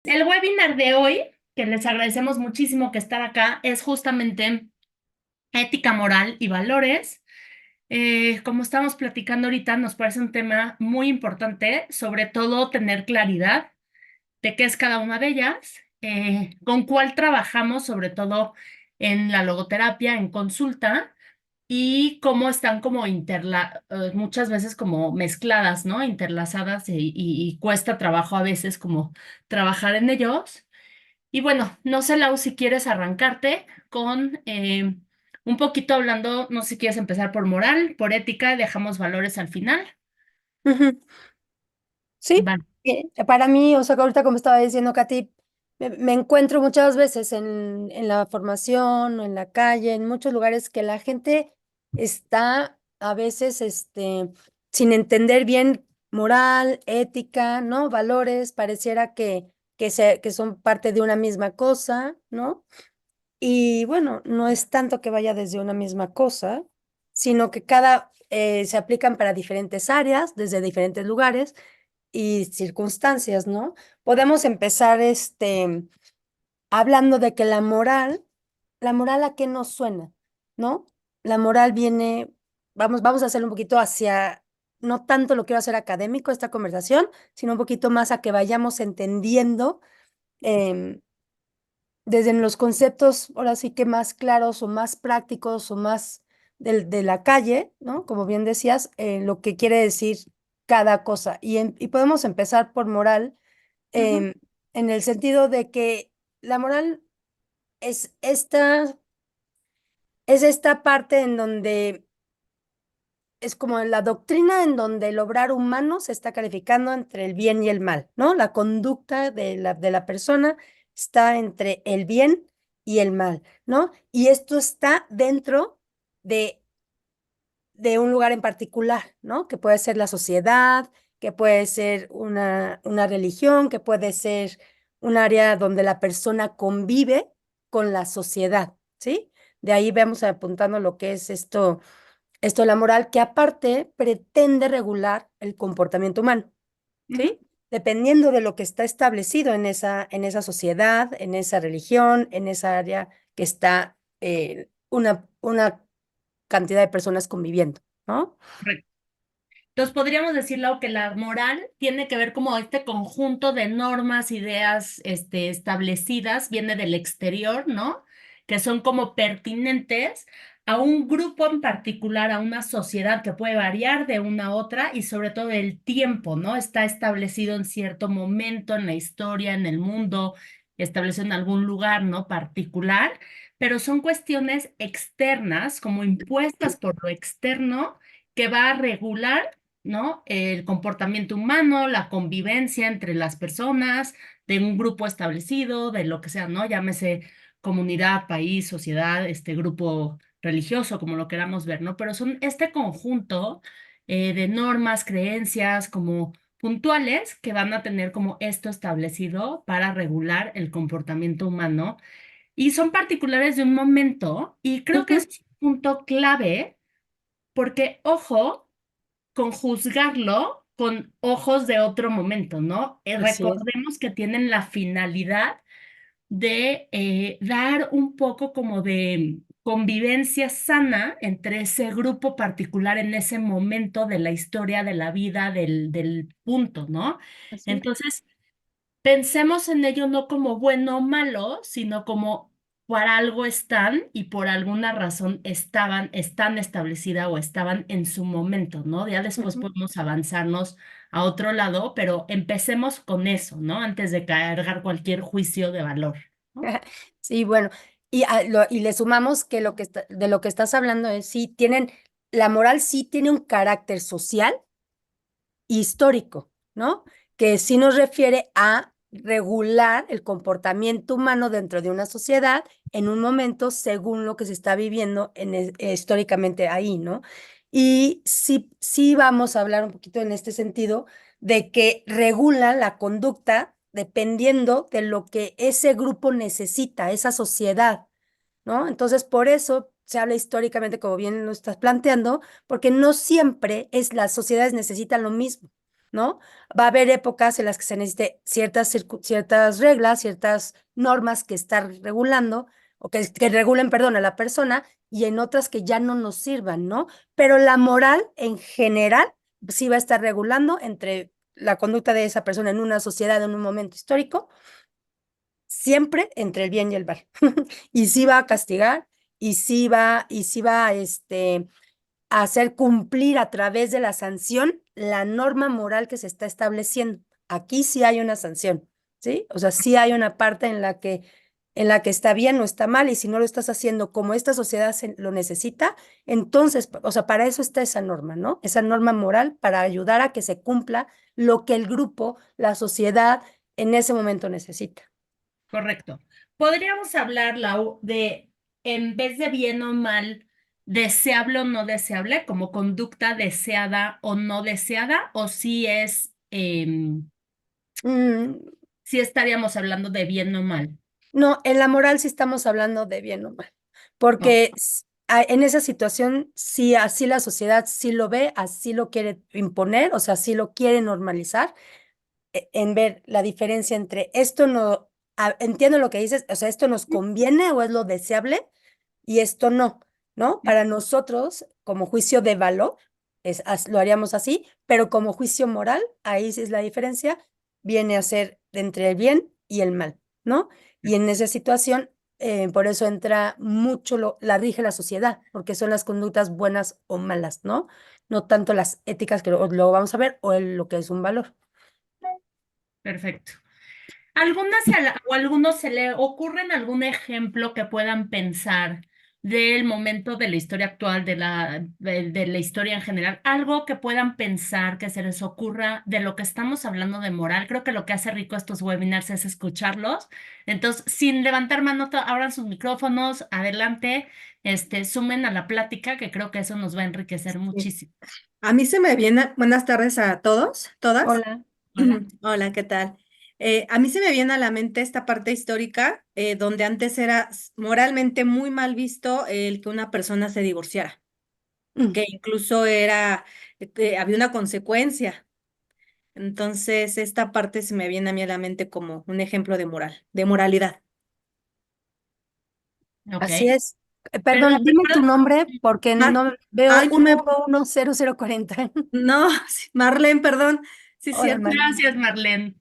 El webinar de hoy, que les agradecemos muchísimo que estar acá, es justamente ética moral y valores. Como estamos platicando ahorita, nos parece un tema muy importante, sobre todo tener claridad de qué es cada una de ellas, con cuál trabajamos, sobre todo en la logoterapia, en consulta, y cómo están como muchas veces como mezcladas, ¿no? Interlazadas y cuesta trabajo a veces como trabajar en ellos. Y bueno, no sé, Lau, si quieres arrancarte con un poquito hablando, no sé si quieres empezar por moral, por ética, y dejamos valores al final. Ujú. Sí, Vale. para mí, o sea, que ahorita como estaba diciendo Katy, me encuentro muchas veces en la formación, o en la calle, en muchos lugares que la gente está a veces sin entender bien moral, ética, ¿no? Valores, pareciera que son parte de una misma cosa, ¿no? Y bueno, no es tanto que vaya desde una misma cosa, sino que se aplican para diferentes áreas, desde diferentes lugares y circunstancias, ¿no? Podemos empezar hablando de que la moral a qué nos suena, ¿no? La moral viene, vamos a hacerlo un poquito hacia, no tanto lo quiero hacer académico esta conversación, sino un poquito más a que vayamos entendiendo em, desde los conceptos, ahora sí que más claros o más prácticos o más de la calle, ¿no? Como bien decías, lo que quiere decir cada cosa. Y podemos empezar por moral, Ujú, em, en el sentido de que la moral es esta parte en donde es como la doctrina en donde el obrar humano se está calificando entre el bien y el mal, ¿no? La conducta de la persona está entre el bien y el mal, ¿no? Y esto está dentro de, de un lugar en particular, ¿no? Que puede ser la sociedad, que puede ser una religión, que puede ser un área donde la persona convive con la sociedad, ¿sí? De ahí vamos apuntando lo que es esto de la moral, que aparte pretende regular el comportamiento humano, ujú. ¿sí? Dependiendo de lo que está establecido en esa sociedad, en esa religión, en esa área que está una cantidad de personas conviviendo, ¿no? Correcto. Entonces podríamos decir, Lau, que la moral tiene que ver como este conjunto de normas, ideas, establecidas, viene del exterior, ¿no? Que son como pertinentes a un grupo en particular, a una sociedad que puede variar de una a otra y sobre todo el tiempo, ¿no? Está establecido en cierto momento en la historia, en el mundo, establecido en algún lugar, ¿no? Particular, pero son cuestiones externas, como impuestas por lo externo, que va a regular, ¿no? El comportamiento humano, la convivencia entre las personas, de un grupo establecido, de lo que sea, ¿no? Llámese comunidad, país, sociedad, este grupo religioso, como lo queramos ver, ¿no? Pero son este conjunto de normas, creencias, como puntuales que van a tener como esto establecido para regular el comportamiento humano y son particulares de un momento y creo que Ujú. es un punto clave porque, ojo, con juzgarlo con ojos de otro momento, ¿no? Así es. Recordemos que tienen la finalidad de dar un poco como de convivencia sana entre ese grupo particular en ese momento de la historia, de la vida, del punto, ¿no? Así es. Entonces, pensemos en ello no como bueno o malo, sino como por algo están y por alguna razón están establecida o estaban en su momento, ¿no? Ya después Ujú. podemos avanzarnos a otro lado, pero empecemos con eso, ¿no? Antes de cargar cualquier juicio de valor, ¿no? Sí, bueno, y le sumamos que de lo que estás hablando es, sí, la moral sí tiene un carácter social histórico, ¿no? Que sí nos refiere a regular el comportamiento humano dentro de una sociedad en un momento según lo que se está viviendo históricamente ahí, ¿no? Y sí vamos a hablar un poquito en este sentido de que regula la conducta dependiendo de lo que ese grupo necesita, esa sociedad, ¿no? Entonces, por eso se habla históricamente, como bien lo estás planteando, porque no siempre las sociedades necesitan lo mismo, ¿no? Va a haber épocas en las que se necesite ciertas reglas, ciertas normas que estar regulando, o que regulen, perdón, a la persona, y en otras que ya no nos sirvan, ¿no? Pero la moral en general sí va a estar regulando entre la conducta de esa persona en una sociedad, en un momento histórico, siempre entre el bien y el mal. Y sí va a castigar, y sí va a hacer cumplir a través de la sanción la norma moral que se está estableciendo. Aquí sí hay una sanción, ¿sí? O sea, sí hay una parte en la que está bien o está mal, y si no lo estás haciendo como esta sociedad lo necesita, entonces, o sea, para eso está esa norma, ¿no? Esa norma moral para ayudar a que se cumpla lo que el grupo, la sociedad, en ese momento necesita. Correcto. Podríamos hablar, Lau, de en vez de bien o mal, deseable o no deseable, como conducta deseada o no deseada, o Mm, si estaríamos hablando de bien o mal. no, en la moral sí estamos hablando de bien o mal, Oh, porque en esa situación sí, así la sociedad sí lo ve, así lo quiere imponer, o sea, así lo quiere normalizar, en ver la diferencia entre esto no, entiendo lo que dices, o sea, esto nos conviene o es lo deseable y esto no, ¿no? Para nosotros, como juicio de valor, lo haríamos así, pero como juicio moral, ahí sí es la diferencia, viene a ser entre el bien y el mal, ¿no? Y en esa situación, por eso entra mucho la rige la sociedad, porque son las conductas buenas o malas, ¿no? No tanto las éticas que luego vamos a ver, o lo que es un valor. perfecto. ¿O algunos se le ocurren algún ejemplo que puedan pensar del momento de la historia actual, de la historia en general? Algo que puedan pensar que se les ocurra de lo que estamos hablando de moral. Creo que lo que hace rico estos webinars es escucharlos. Entonces, sin levantar mano, abran sus micrófonos, adelante, sumen a la plática, que creo que eso nos va a enriquecer Sí. muchísimo. A mí se me viene, buenas tardes a todos, todas. Hola. Hola. Hola, ¿qué tal? A mí se me viene a la mente esta parte histórica donde antes era moralmente muy mal visto el que una persona se divorciara, Mm. que incluso había una consecuencia. Entonces, esta parte se me viene a mí a la mente como un ejemplo de moral, de moralidad. Ok. Así es. Perdón, Perdón, dime tu ¿recuerdas? nombre porque Mar- no veo Ay, no me, 1110040. no, sí, Marlene, perdón. Sí, es Hola, cierto. Marlene. Gracias, Marlene.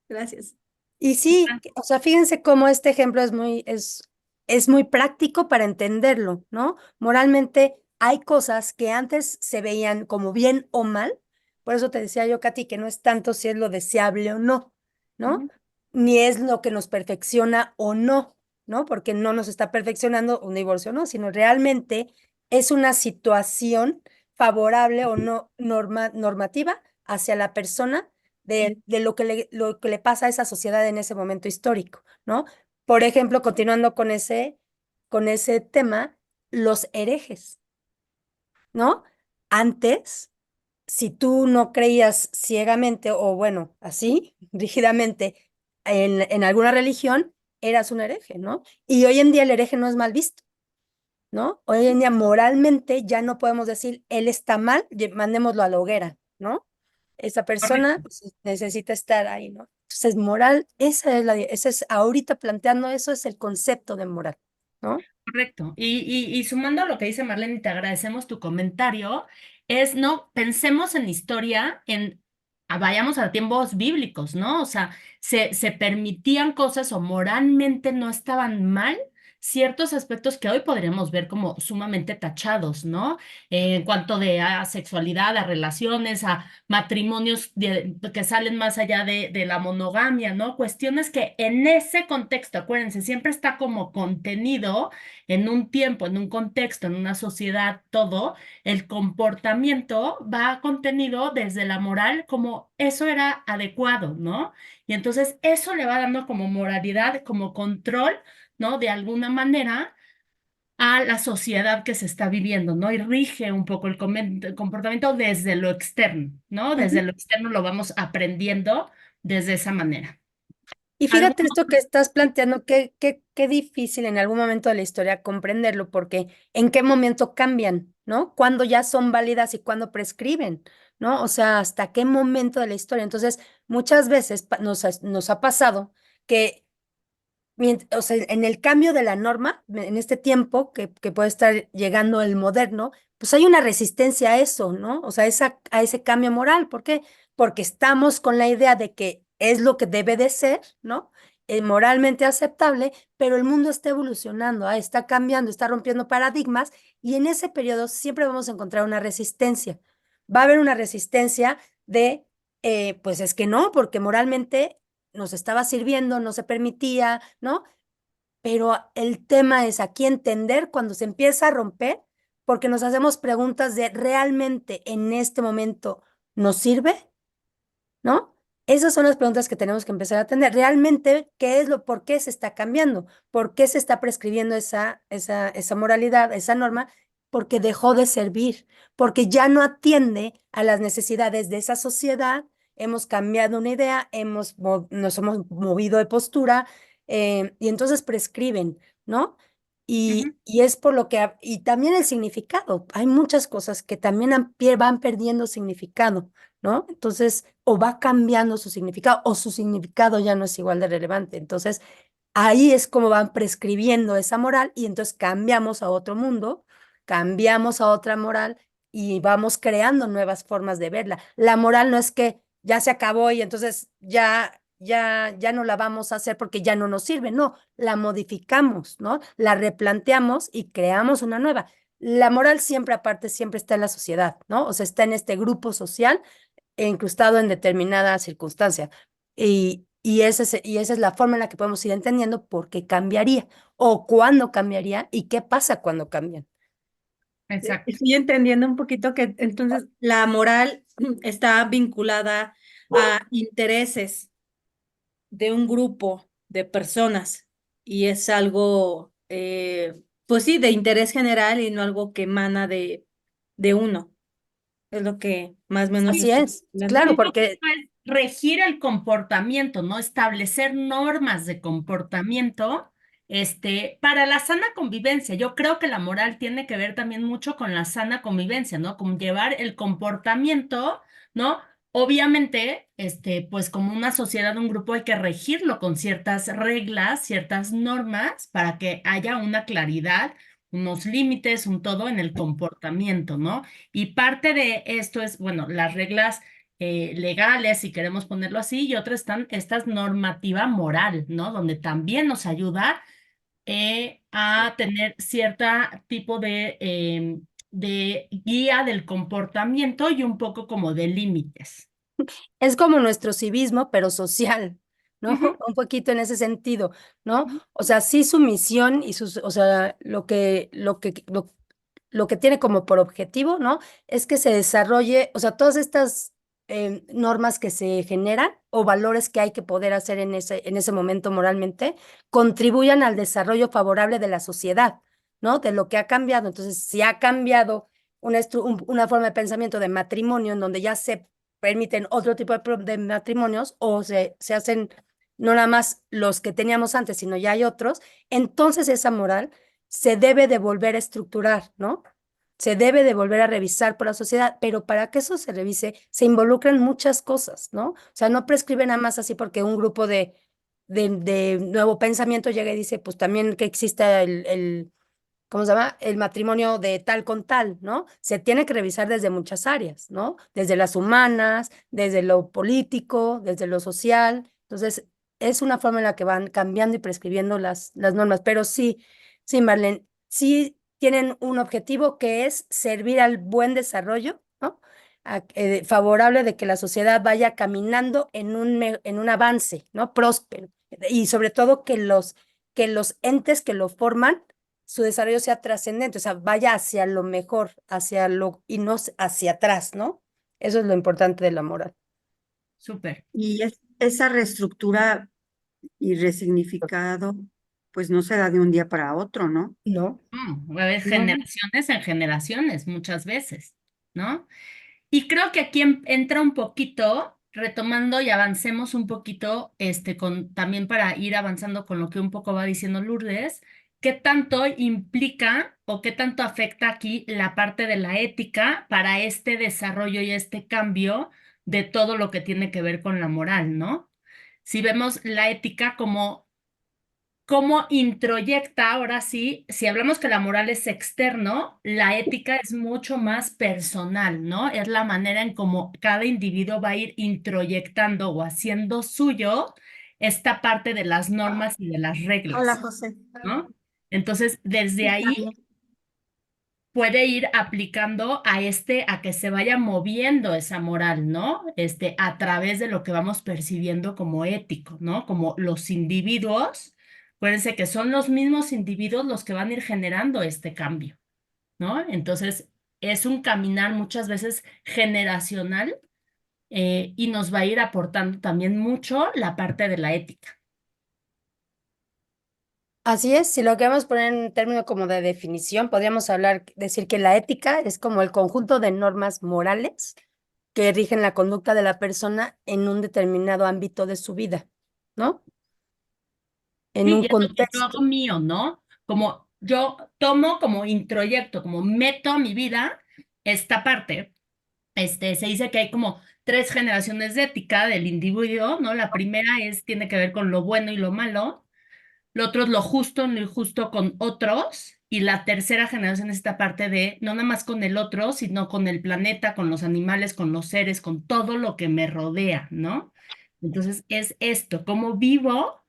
Gracias. Y sí, o sea, fíjense cómo este ejemplo es muy práctico para entenderlo, ¿no? Moralmente hay cosas que antes se veían como bien o mal, por eso te decía yo, Katy, que no es tanto si es lo deseable o no, ¿no? Ujú. Ni es lo que nos perfecciona o no, ¿no? Porque no nos está perfeccionando un divorcio, ¿no? Sino realmente es una situación favorable o no normativa hacia la persona de lo que le pasa a esa sociedad en ese momento histórico, ¿no? Por ejemplo, continuando con ese tema, los herejes, ¿no? Antes, si tú no creías ciegamente o bueno, así, rígidamente, en alguna religión, eras un hereje, ¿no? Y hoy en día el hereje no es mal visto, ¿no? Hoy en día moralmente ya no podemos decir, él está mal, mandémoslo a la hoguera, ¿no? Esa persona Correcto. pues, necesita estar ahí, ¿no? Entonces, moral, esa es, ahorita planteando eso es el concepto de moral, ¿no? Correcto. Y sumando a lo que dice Marlene, y te agradecemos tu comentario, no, pensemos en historia, vayamos a tiempos bíblicos, ¿no? O sea, se permitían cosas o moralmente no estaban mal ciertos aspectos que hoy podríamos ver como sumamente tachados, ¿no? En cuanto a sexualidad, a relaciones, a matrimonios que salen más allá de la monogamia, ¿no? Cuestiones que en ese contexto, acuérdense, siempre está como contenido en un tiempo, en un contexto, en una sociedad, todo, el comportamiento va contenido desde la moral como eso era adecuado, ¿no? Y entonces eso le va dando como moralidad, como control, ¿no? De alguna manera a la sociedad que se está viviendo, ¿no? Y rige un poco el comportamiento desde lo externo, ¿no? Desde Ujú. lo externo lo vamos aprendiendo desde esa manera. Y ¿Algún fíjate esto que estás planteando, qué difícil en algún momento de la historia comprenderlo, porque en qué momento cambian, ¿no? Cuándo ya son válidas y cuándo prescriben, ¿no? O sea, hasta qué momento de la historia. Entonces, muchas veces nos ha pasado que o sea, en el cambio de la norma, en este tiempo que puede estar llegando el moderno, pues hay una resistencia a eso, ¿no? O sea, a ese cambio moral. ¿Por qué? Porque estamos con la idea de que es lo que debe de ser, ¿no? Moralmente aceptable, pero el mundo está evolucionando, está cambiando, está rompiendo paradigmas y en ese periodo siempre vamos a encontrar una resistencia. Va a haber una resistencia de, pues es que no, porque moralmente nos estaba sirviendo, no se permitía, ¿no? Pero el tema es aquí entender cuando se empieza a romper, porque nos hacemos preguntas de ¿realmente en este momento nos sirve? ¿No? Esas son las preguntas que tenemos que empezar a tener. ¿Realmente qué es por qué se está cambiando? ¿Por qué se está prescribiendo esa moralidad, esa norma? Porque dejó de servir, porque ya no atiende a las necesidades de esa sociedad. Hemos cambiado una idea, nos hemos movido de postura, y entonces prescriben, ¿no? Ujú. Y es por lo que, y también el significado. Hay muchas cosas que también van perdiendo significado, ¿no? Entonces, o va cambiando su significado, o su significado ya no es igual de relevante. Entonces, ahí es como van prescribiendo esa moral y entonces cambiamos a otro mundo, cambiamos a otra moral y vamos creando nuevas formas de verla. La moral no es que ya se acabó y entonces ya no la vamos a hacer porque ya no nos sirve, no, la modificamos, ¿no? La replanteamos y creamos una nueva. La moral siempre aparte, siempre está en la sociedad, ¿no? O sea, está en este grupo social incrustado en determinada circunstancia. Y esa es la forma en la que podemos ir entendiendo por qué cambiaría o cuándo cambiaría y qué pasa cuando cambian. Exacto. Estoy entendiendo un poquito que entonces la moral está vinculada a intereses de un grupo de personas y es algo, pues sí, de interés general y no algo que emana de uno. Es lo que más o menos Así estoy es, hablando. claro, Un poquito porque es regir el comportamiento, ¿no? Establecer normas de comportamiento, para la sana convivencia. Yo creo que la moral tiene que ver también mucho con la sana convivencia, ¿no? Con llevar el comportamiento, ¿no? Obviamente, pues como una sociedad, un grupo, hay que regirlo con ciertas reglas, ciertas normas para que haya una claridad, unos límites, un todo en el comportamiento, ¿no? Y parte de esto es, bueno, las reglas legales, si queremos ponerlo así, y otras están esta normativa moral, ¿no? Donde también nos ayuda a tener cierto tipo de guía del comportamiento y un poco como de límites. es como nuestro civismo, pero social, ¿no? Ujú, Un poquito en ese sentido, ¿no? ujú, O sea, sí su misión y o sea, lo que tiene como por objetivo, ¿no? Es que se desarrolle, o sea, todas estas normas que se generan o valores que hay que poder hacer en ese momento moralmente, contribuyan al desarrollo favorable de la sociedad, ¿no? De lo que ha cambiado. Entonces, si ha cambiado una forma de pensamiento de matrimonio en donde ya se permiten otro tipo de matrimonios o se hacen no nada más los que teníamos antes, sino ya hay otros, entonces esa moral se debe de volver a estructurar, ¿no? Se debe de volver a revisar por la sociedad, pero para que eso se revise, se involucran muchas cosas, ¿no? O sea, no prescribe nada más así porque un grupo de nuevo pensamiento llega y dice, pues también que exista ¿cómo se llama? El matrimonio de tal con tal, ¿no? Se tiene que revisar desde muchas áreas, ¿no? Desde las humanas, desde lo político, desde lo social. Entonces, es una forma en la que van cambiando y prescribiendo las normas. Pero sí, sí, Marlene, sí tienen un objetivo que es servir al buen desarrollo, ¿no? Favorable de que la sociedad vaya caminando en un avance, ¿no? Próspero. Y sobre todo que los entes que lo forman su desarrollo sea trascendente, o sea, vaya hacia lo mejor, y no hacia atrás, ¿no? Eso es lo importante de la moral. súper. Y esa reestructura y resignificado, pues no se da de un día para otro, ¿no? No, A ver, no. generaciones en generaciones, muchas veces, ¿no? Y creo que aquí entra un poquito, retomando y avancemos un poquito, también para ir avanzando con lo que un poco va diciendo Lourdes, ¿qué tanto implica o qué tanto afecta aquí la parte de la ética para este desarrollo y este cambio de todo lo que tiene que ver con la moral, ¿no? Si vemos la ética como cómo introyecta, ahora sí, si hablamos que la moral es externo, la ética es mucho más personal, ¿no? Es la manera en cómo cada individuo va a ir introyectando o haciendo suyo esta parte de las normas y de las Hola, reglas, José. ¿no? Entonces, desde ahí puede ir aplicando a que se vaya moviendo esa moral, ¿no? A través de lo que vamos percibiendo como ético, ¿no? Como los individuos, acuérdense que son los mismos individuos los que van a ir generando este cambio, ¿no? Entonces, es un caminar muchas veces generacional, y nos va a ir aportando también mucho la parte de la ética. Así es, si lo queremos poner en términos como de definición, podríamos hablar, decir que la ética es como el conjunto de normas morales que rigen la conducta de la persona en un determinado ámbito de su vida, ¿no? En Sí, un y es lo que yo hago contexto. mío, ¿no? Como yo tomo, como introyecto, como meto a mi vida esta parte. Se dice que hay como tres generaciones de ética del individuo, ¿no? La primera tiene que ver con lo bueno y lo malo. Lo otro es lo justo y lo injusto con otros. Y la tercera generación es esta parte de no nada más con el otro, sino con el planeta, con los animales, con los seres, con todo lo que me rodea, ¿no? Entonces es esto, cómo vivo,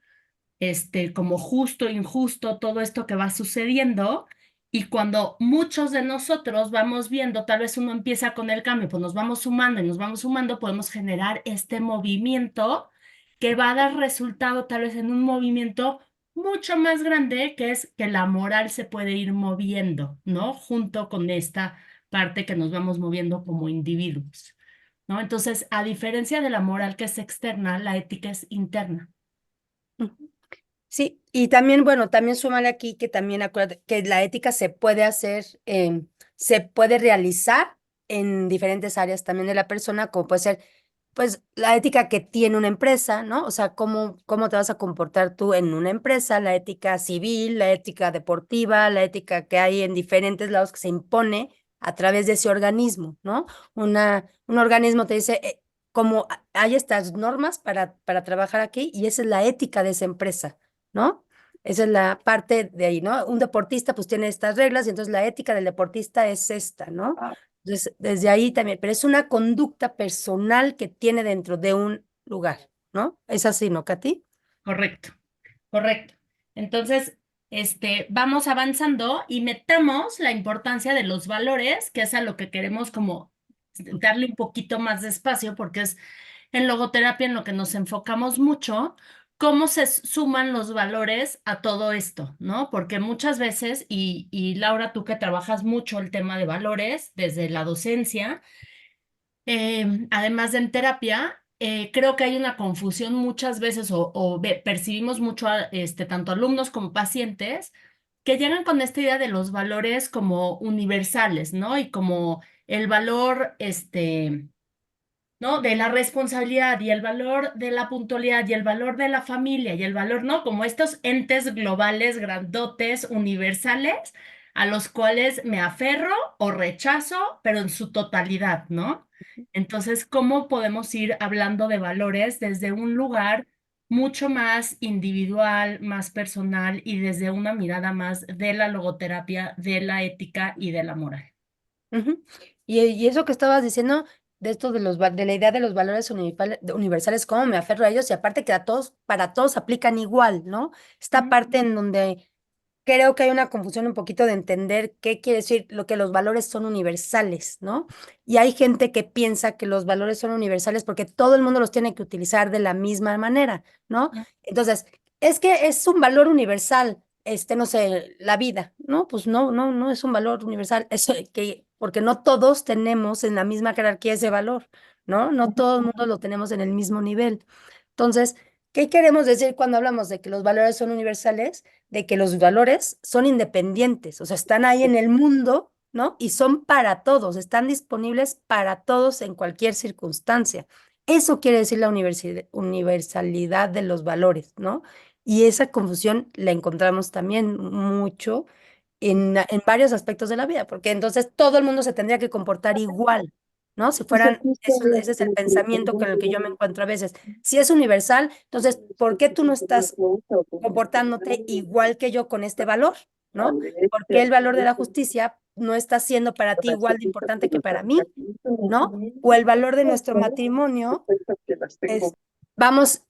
como justo, injusto, todo esto que va sucediendo. Y cuando muchos de nosotros vamos viendo, tal vez uno empieza con el cambio, pues nos vamos sumando y nos vamos sumando, podemos generar este movimiento que va a dar resultado tal vez en un movimiento mucho más grande, que es que la moral se puede ir moviendo, ¿no? Junto con esta parte que nos vamos moviendo como individuos, ¿no? Entonces, a diferencia de la moral que es externa, la ética es interna. Ujú. Sí, y también, bueno, también súmale aquí que también acuérdate que la ética se puede hacer, se puede realizar en diferentes áreas también de la persona, como puede ser, pues, la ética que tiene una empresa, ¿no? O sea, cómo te vas a comportar tú en una empresa, la ética civil, la ética deportiva, la ética que hay en diferentes lados que se impone a través de ese organismo, ¿no? Un organismo te dice, como hay estas normas para trabajar aquí y esa es la ética de esa empresa, ¿no? Esa es la parte de ahí, ¿no? Un deportista pues tiene estas reglas y entonces la ética del deportista es esta, ¿no? Entonces, desde ahí también, pero es una conducta personal que tiene dentro de un lugar, ¿no? Es así, ¿no, Katy? Correcto, correcto. Entonces, vamos avanzando y metamos la importancia de los valores, que es a lo que queremos como darle un poquito más de espacio, porque es en logoterapia en lo que nos enfocamos mucho, cómo se suman los valores a todo esto, ¿no? Porque muchas veces, y Laura, tú que trabajas mucho el tema de valores desde la docencia, además de en terapia, creo que hay una confusión muchas veces percibimos mucho a tanto alumnos como pacientes que llegan con esta idea de los valores como universales, ¿no? Y como el valor, ¿no? De la responsabilidad y el valor de la puntualidad y el valor de la familia y el valor, ¿no? Como estos entes globales, grandotes, universales, a los cuales me aferro o rechazo, pero en su totalidad, ¿no? Entonces, ¿cómo podemos ir hablando de valores desde un lugar mucho más individual, más personal y desde una mirada más de la logoterapia, de la ética y de la moral? Ujú. Y eso que estabas diciendo, de esto de de la idea de los valores universales, cómo me aferro a ellos, y aparte que a todos, para todos aplican igual, ¿no? Esta Ujú. parte en donde creo que hay una confusión un poquito de entender qué quiere decir lo que los valores son universales, ¿no? Y hay gente que piensa que los valores son universales porque todo el mundo los tiene que utilizar de la misma manera, ¿no? Entonces, es que es un valor universal, no sé, la vida, ¿no? Pues no es un valor universal, eso que, porque no todos tenemos en la misma jerarquía ese valor, ¿no? No todo el mundo lo tenemos en el mismo nivel. Entonces, ¿qué queremos decir cuando hablamos de que los valores son universales? De que los valores son independientes, o sea, están ahí en el mundo, ¿no? Y son para todos, están disponibles para todos en cualquier circunstancia. Eso quiere decir la universalidad de los valores, ¿no? Y esa confusión la encontramos también mucho en varios aspectos de la vida, porque entonces todo el mundo se tendría que comportar igual, ¿no? Si fueran, ese es el pensamiento con el que yo me encuentro a veces. Si es universal, entonces, ¿por qué tú no estás comportándote igual que yo con este valor? ¿No? ¿Por qué el valor de la justicia no está siendo para ti igual de importante que para mí? ¿No? O el valor de nuestro matrimonio es, vamos,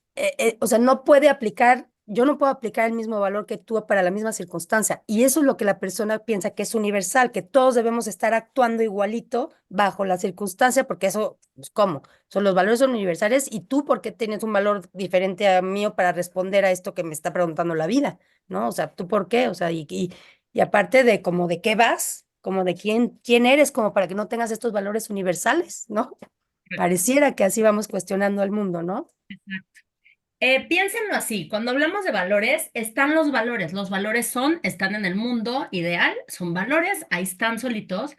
o sea, no puede aplicar, yo no puedo aplicar el mismo valor que tú para la misma circunstancia. Y eso es lo que la persona piensa que es universal, que todos debemos estar actuando igualito bajo la circunstancia, porque eso, pues, ¿cómo? Son los valores son universales y tú, ¿por qué tienes un valor diferente a mío para responder a esto que me está preguntando la vida? ¿No? O sea, ¿tú por qué? O sea, y aparte de como de qué vas, como de quién eres, como para que no tengas estos valores universales, ¿no? Pareciera que así vamos cuestionando al mundo, ¿no? Piénsenlo así, cuando hablamos de valores, están los valores están en el mundo ideal, son valores, ahí están solitos,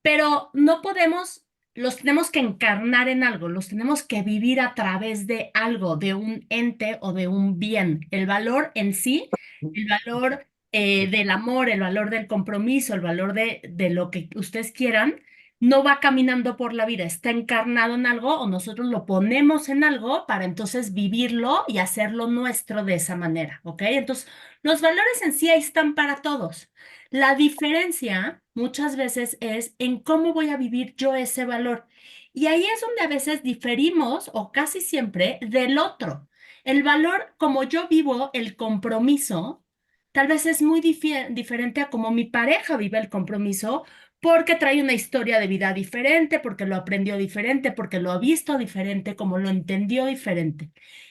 pero no podemos, los tenemos que encarnar en algo, los tenemos que vivir a través de algo, de un ente o de un bien. El valor en sí, el valor del amor, el valor del compromiso, el valor de lo que ustedes quieran, no va caminando por la vida, está encarnado en algo o nosotros lo ponemos en algo para entonces vivirlo y hacerlo nuestro de esa manera, ¿ok? Entonces, los valores en sí ahí están para todos. La diferencia muchas veces es en cómo voy a vivir yo ese valor. Y ahí es donde a veces diferimos, o casi siempre, del otro. El valor, como yo vivo el compromiso, tal vez es muy diferente a cómo mi pareja vive el compromiso, porque trae una historia de vida diferente, porque lo aprendió diferente, porque lo ha visto diferente, como lo entendió diferente.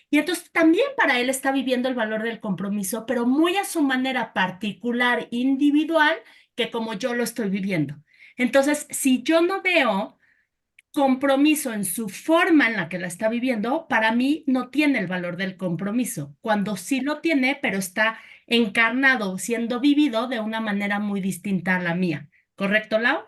Y entonces también para él está viviendo el valor del compromiso, pero muy a su manera particular, individual, que como yo lo estoy viviendo. Entonces, si yo no veo compromiso en su forma en la que la está viviendo, para mí no tiene el valor del compromiso, cuando sí lo tiene, pero está encarnado, siendo vivido de una manera muy distinta a la mía. ¿Correcto, Lau?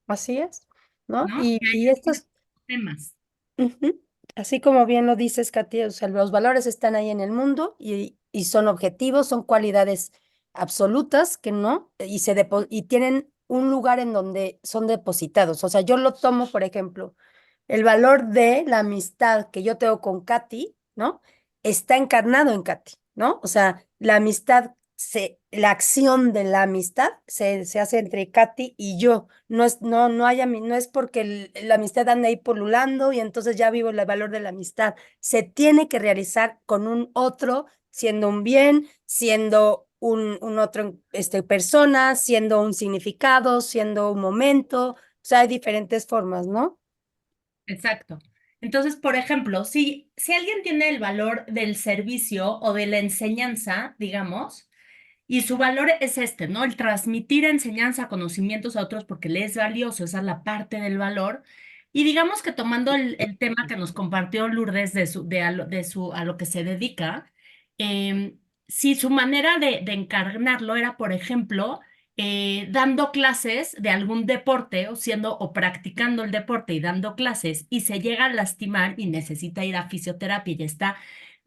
Así es, ¿no? ¿No? Y estos, Temas. ujú, así como bien lo dices, Katia, o sea, los valores están ahí en el mundo y son objetivos, son cualidades absolutas que no, y tienen un lugar en donde son depositados. O sea, yo lo tomo, por ejemplo, el valor de la amistad que yo tengo con Katy, ¿no? Está encarnado en Katy, ¿no? O sea, la acción de la amistad se hace entre Katy y yo. No es porque la amistad anda ahí polulando y entonces ya vivo el valor de la amistad. Se tiene que realizar con un otro, siendo un bien, siendo un otro, persona, siendo un significado, siendo un momento. O sea, hay diferentes formas, ¿no? Exacto. Entonces, por ejemplo, si alguien tiene el valor del servicio o de la enseñanza, digamos, y su valor es este, ¿no? El transmitir enseñanza, conocimientos a otros porque le es valioso, esa es la parte del valor. Y digamos que tomando el tema que nos compartió Lourdes a lo que se dedica, si su manera de encarnarlo era, por ejemplo, dando clases de algún deporte o practicando el deporte y dando clases y se llega a lastimar y necesita ir a fisioterapia y ya está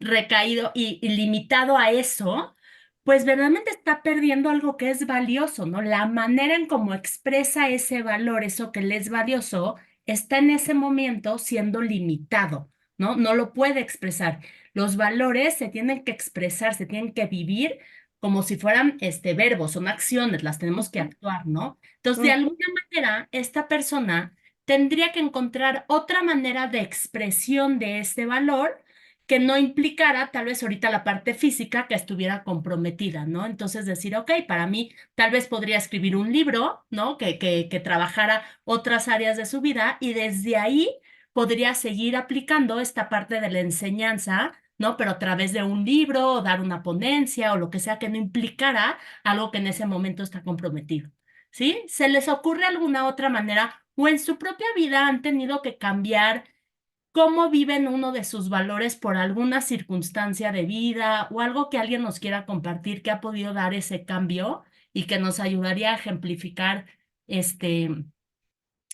recaído y limitado a eso, pues verdaderamente está perdiendo algo que es valioso, ¿no? La manera en cómo expresa ese valor, eso que le es valioso, está en ese momento siendo limitado, ¿no? No lo puede expresar. Los valores se tienen que expresar, se tienen que vivir como si fueran verbos, son acciones, las tenemos que actuar, ¿no? Entonces, de alguna manera, esta persona tendría que encontrar otra manera de expresión de este valor que no implicara tal vez ahorita la parte física que estuviera comprometida, ¿no? Entonces decir, ok, para mí tal vez podría escribir un libro, ¿no? Que trabajara otras áreas de su vida y desde ahí podría seguir aplicando esta parte de la enseñanza, ¿no? Pero a través de un libro o dar una ponencia o lo que sea que no implicara algo que en ese momento está comprometido, ¿sí? ¿Se les ocurre alguna otra manera o en su propia vida han tenido que cambiar cómo viven uno de sus valores por alguna circunstancia de vida o algo que alguien nos quiera compartir que ha podido dar ese cambio y que nos ayudaría a ejemplificar este,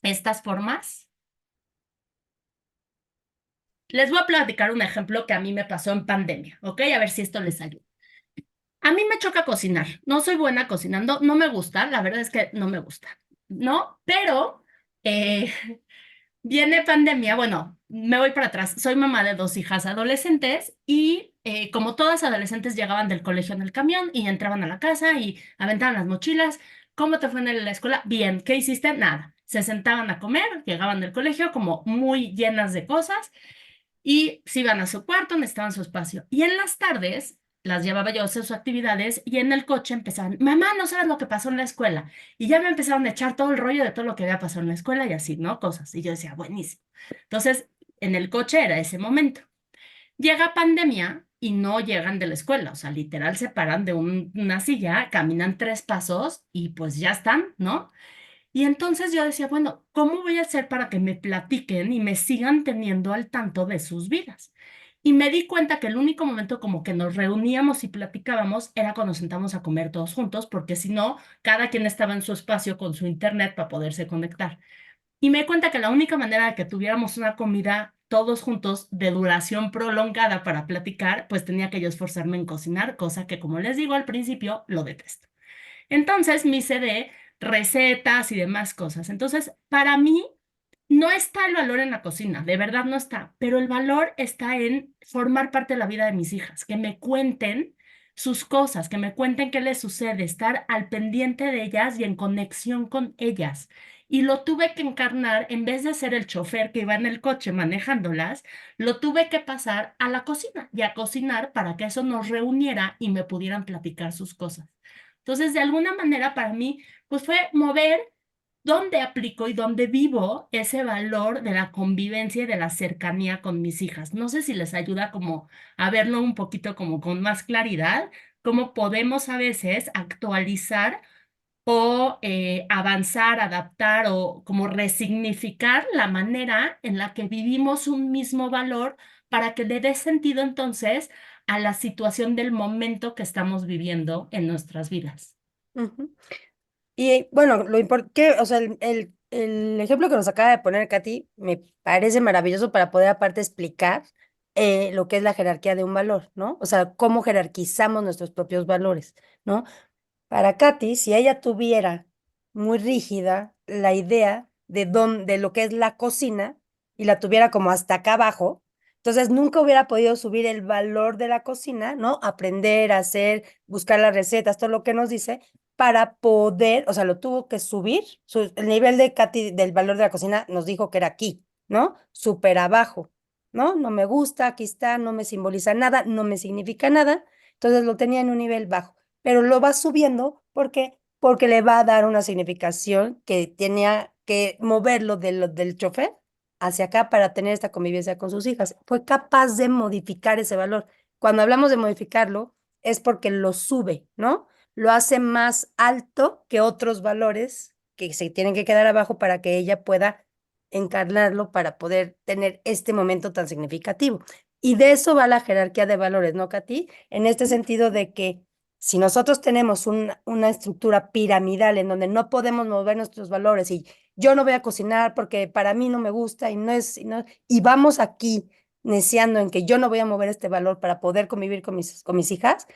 estas formas? Les voy a platicar un ejemplo que a mí me pasó en pandemia, ¿ok? A ver si esto les ayuda. A mí me choca cocinar. No soy buena cocinando, no me gusta, la verdad es que no me gusta, ¿no? Pero eh, viene pandemia, bueno, me voy para atrás. Soy mamá de dos hijas adolescentes y como todas adolescentes llegaban del colegio en el camión y entraban a la casa y aventaban las mochilas. ¿Cómo te fue en la escuela? Bien. ¿Qué hiciste? Nada. Se sentaban a comer, llegaban del colegio como muy llenas de cosas y se iban a su cuarto, necesitaban su espacio. Y en las tardes las llevaba yo a hacer sus actividades y en el coche empezaban, mamá, no sabes lo que pasó en la escuela. Y ya me empezaron a echar todo el rollo de todo lo que había pasado en la escuela y así, ¿no? Cosas. Y yo decía, buenísimo. Entonces, en el coche era ese momento. Llega pandemia y no llegan de la escuela, o sea, literal se paran de una silla, caminan 3 pasos y pues ya están, ¿no? Y entonces yo decía, bueno, ¿cómo voy a hacer para que me platiquen y me sigan teniendo al tanto de sus vidas? Y me di cuenta que el único momento como que nos reuníamos y platicábamos era cuando nos sentamos a comer todos juntos, porque si no, cada quien estaba en su espacio con su internet para poderse conectar. Y me di cuenta que la única manera de que tuviéramos una comida todos juntos de duración prolongada para platicar, pues tenía que yo esforzarme en cocinar, cosa que como les digo al principio, lo detesto. Entonces me hice de recetas y demás cosas. Entonces, para mí no está el valor en la cocina, de verdad no está, pero el valor está en formar parte de la vida de mis hijas, que me cuenten sus cosas, que me cuenten qué les sucede, estar al pendiente de ellas y en conexión con ellas. Y lo tuve que encarnar, en vez de ser el chofer que iba en el coche manejándolas, lo tuve que pasar a la cocina y a cocinar para que eso nos reuniera y me pudieran platicar sus cosas. Entonces, de alguna manera, para mí, pues fue mover dónde aplico y dónde vivo ese valor de la convivencia y de la cercanía con mis hijas. No sé si les ayuda como a verlo un poquito como con más claridad, cómo podemos a veces actualizar o avanzar, adaptar o como resignificar la manera en la que vivimos un mismo valor para que le dé sentido entonces a la situación del momento que estamos viviendo en nuestras vidas. Ujú. Y bueno, lo importante, o sea, el ejemplo que nos acaba de poner Katy me parece maravilloso para poder aparte explicar lo que es la jerarquía de un valor, ¿no? O sea, cómo jerarquizamos nuestros propios valores, ¿no? Para Katy, si ella tuviera muy rígida la idea de lo que es la cocina y la tuviera como hasta acá abajo, entonces nunca hubiera podido subir el valor de la cocina, ¿no? Aprender a hacer, buscar las recetas, todo lo que nos dice, para poder, o sea, lo tuvo que subir. El nivel de Katy del valor de la cocina nos dijo que era aquí, ¿no? Súper abajo, ¿no? No me gusta, aquí está, no me simboliza nada, no me significa nada. Entonces lo tenía en un nivel bajo, pero lo va subiendo porque le va a dar una significación que tenía que moverlo del chofer hacia acá para tener esta convivencia con sus hijas. Fue capaz de modificar ese valor. Cuando hablamos de modificarlo, es porque lo sube, ¿no? Lo hace más alto que otros valores que se tienen que quedar abajo para que ella pueda encarnarlo para poder tener este momento tan significativo. Y de eso va la jerarquía de valores, ¿no, Katy? En este sentido de que si nosotros tenemos una estructura piramidal en donde no podemos mover nuestros valores y yo no voy a cocinar porque para mí no me gusta y no es, y vamos aquí neciando en que yo no voy a mover este valor para poder convivir con mis hijas,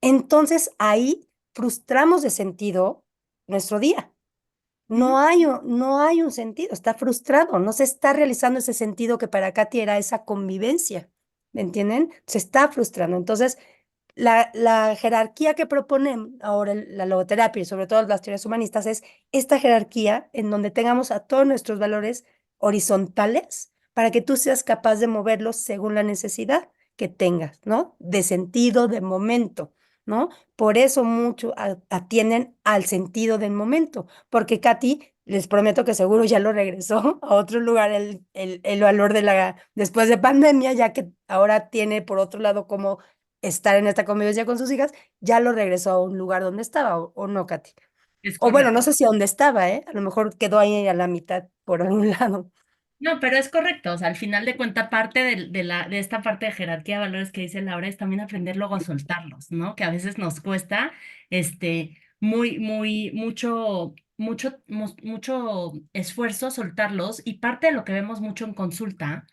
entonces ahí frustramos de sentido nuestro día. No hay un sentido, está frustrado, no se está realizando ese sentido que para Katy era esa convivencia, ¿me entienden? Se está frustrando. Entonces, la jerarquía que propone ahora la logoterapia y sobre todo las teorías humanistas es esta jerarquía en donde tengamos a todos nuestros valores horizontales para que tú seas capaz de moverlos según la necesidad que tengas, ¿no? De sentido, de momento, ¿no? Por eso mucho atienden al sentido del momento, porque Katy, les prometo que seguro ya lo regresó a otro lugar el valor después de pandemia, ya que ahora tiene por otro lado como estar en esta convivencia con sus hijas, ya lo regresó a un lugar donde estaba, o no, Katy. Es O bueno, correcto. no sé si a dónde estaba, ¿eh? A lo mejor quedó ahí a la mitad por algún lado. No, pero es correcto. O sea, al final de cuentas, parte de esta parte de jerarquía de valores que dice Laura es también aprender luego a soltarlos, ¿no? Que a veces nos cuesta, mucho esfuerzo soltarlos. Y parte de lo que vemos mucho en consulta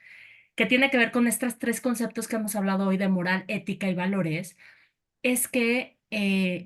que tiene que ver con estos tres conceptos que hemos hablado hoy de moral, ética y valores, es que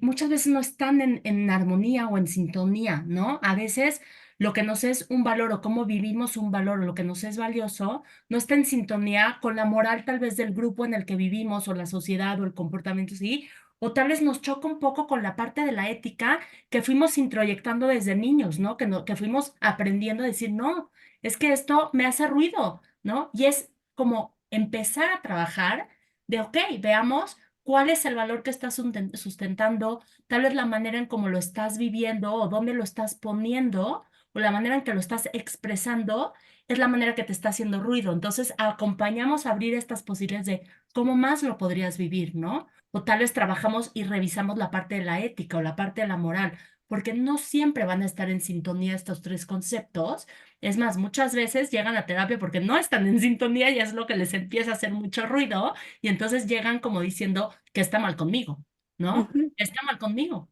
muchas veces no están en armonía o en sintonía, ¿no? A veces lo que nos es un valor o cómo vivimos un valor o lo que nos es valioso no está en sintonía con la moral tal vez del grupo en el que vivimos o la sociedad o el comportamiento, sí, o tal vez nos choca un poco con la parte de la ética que fuimos introyectando desde niños, ¿no? Que fuimos aprendiendo a decir, no, es que esto me hace ruido, ¿no? Y es como empezar a trabajar de, ok, veamos cuál es el valor que estás sustentando, tal vez la manera en cómo lo estás viviendo o dónde lo estás poniendo o la manera en que lo estás expresando es la manera que te está haciendo ruido. Entonces, acompañamos a abrir estas posibilidades de cómo más lo podrías vivir, ¿no? O tal vez trabajamos y revisamos la parte de la ética o la parte de la moral, porque no siempre van a estar en sintonía estos tres conceptos. Es más, muchas veces llegan a terapia porque no están en sintonía y es lo que les empieza a hacer mucho ruido y entonces llegan como diciendo que está mal conmigo, ¿no? Ujú, Está mal conmigo.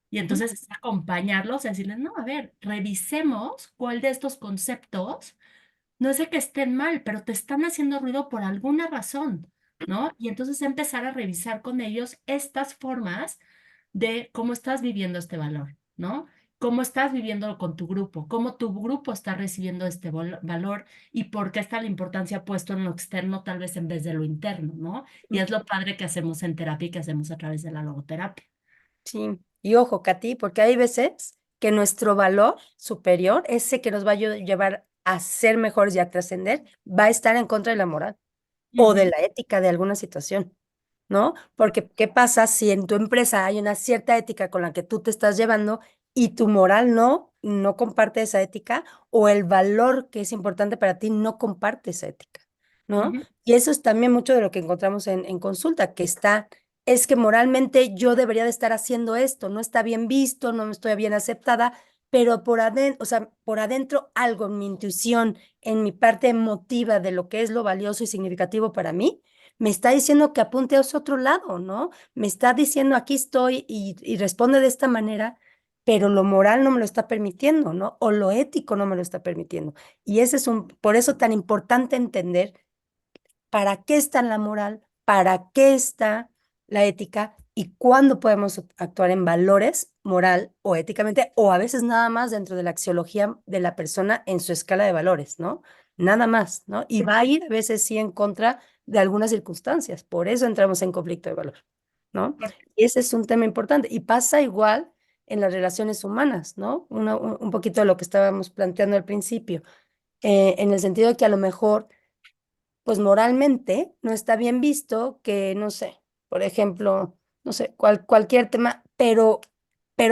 Y ujú, entonces es acompañarlos y decirles, no, a ver, revisemos cuál de estos conceptos no es de que estén mal, pero te están haciendo ruido por alguna razón, ¿no? Y entonces empezar a revisar con ellos estas formas de cómo estás viviendo este valor, ¿no? Cómo estás viviendo con tu grupo, cómo tu grupo está recibiendo este valor y por qué está la importancia puesto en lo externo tal vez en vez de lo interno, ¿no? Y es lo padre que hacemos en terapia y que hacemos a través de la logoterapia. sí, y ojo, Katy, porque hay veces que nuestro valor superior, ese que nos va a llevar a ser mejores y a trascender, va a estar en contra de la moral o de Ujú, la ética de alguna situación, ¿no? Porque, ¿qué pasa si en tu empresa hay una cierta ética con la que tú te estás llevando y tu moral no comparte esa ética o el valor que es importante para ti no comparte esa ética, ¿no? ujú. Y eso es también mucho de lo que encontramos en consulta, es que moralmente yo debería de estar haciendo esto, no está bien visto, no estoy bien aceptada, pero por adentro, o sea, por adentro algo en mi intuición, en mi parte emotiva de lo que es lo valioso y significativo para mí, me está diciendo que apunte a ese otro lado, ¿no? Me está diciendo aquí estoy y responde de esta manera, pero lo moral no me lo está permitiendo, ¿no? O lo ético no me lo está permitiendo. Y ese es por eso tan importante entender para qué está la moral, para qué está la ética y cuándo podemos actuar en valores moral o éticamente, o a veces nada más dentro de la axiología de la persona en su escala de valores, ¿no? Nada más, ¿no? Y va a ir a veces sí en contra de algunas circunstancias, por eso entramos en conflicto de valor, ¿no? Y ese es un tema importante y pasa igual en las relaciones humanas, ¿no? Un poquito de lo que estábamos planteando al principio, en el sentido de que a lo mejor pues moralmente no está bien visto que, no sé, por ejemplo, no sé, cualquier tema, pero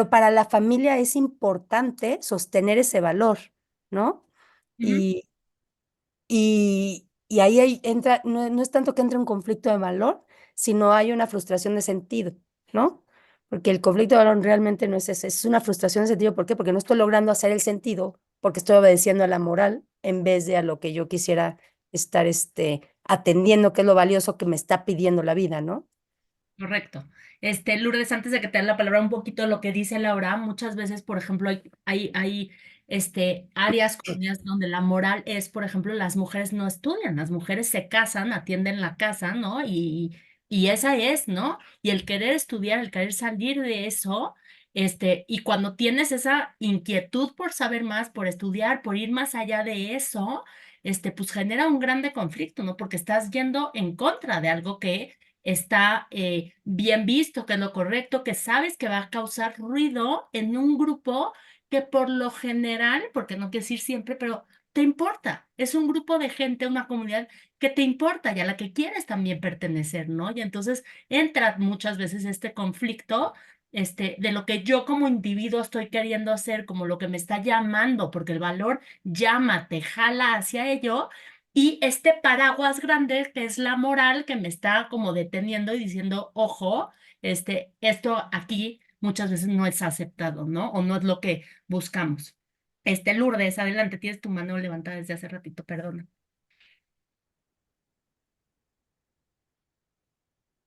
para la familia es importante sostener ese valor, ¿no? Ujú. Y, y ahí entra, no es tanto que entre un conflicto de valor, sino hay una frustración de sentido, ¿no? Porque el conflicto de valor realmente no es ese, es una frustración de sentido. ¿Por qué? Porque no estoy logrando hacer el sentido, porque estoy obedeciendo a la moral en vez de a lo que yo quisiera estar atendiendo, que es lo valioso que me está pidiendo la vida, ¿no? Correcto. Lourdes, antes de que te dé la palabra un poquito lo que dice Laura, muchas veces, por ejemplo, hay áreas, comunidades donde la moral es, por ejemplo, las mujeres no estudian, las mujeres se casan, atienden la casa, ¿no? Y esa es, ¿no? Y el querer estudiar, el querer salir de eso, y cuando tienes esa inquietud por saber más, por estudiar, por ir más allá de eso, pues genera un grande conflicto, ¿no? Porque estás yendo en contra de algo que está bien visto, que es lo correcto, que sabes que va a causar ruido en un grupo que por lo general, porque no quiero decir siempre, pero te importa. Es un grupo de gente, una comunidad que te importa y a la que quieres también pertenecer, ¿no? Y entonces entra muchas veces este conflicto. De lo que yo como individuo estoy queriendo hacer, como lo que me está llamando, porque el valor llama, te jala hacia ello, y este paraguas grande que es la moral que me está como deteniendo y diciendo, ojo, esto aquí muchas veces no es aceptado, ¿no? O no es lo que buscamos. Lourdes, adelante, tienes tu mano levantada desde hace ratito, perdona.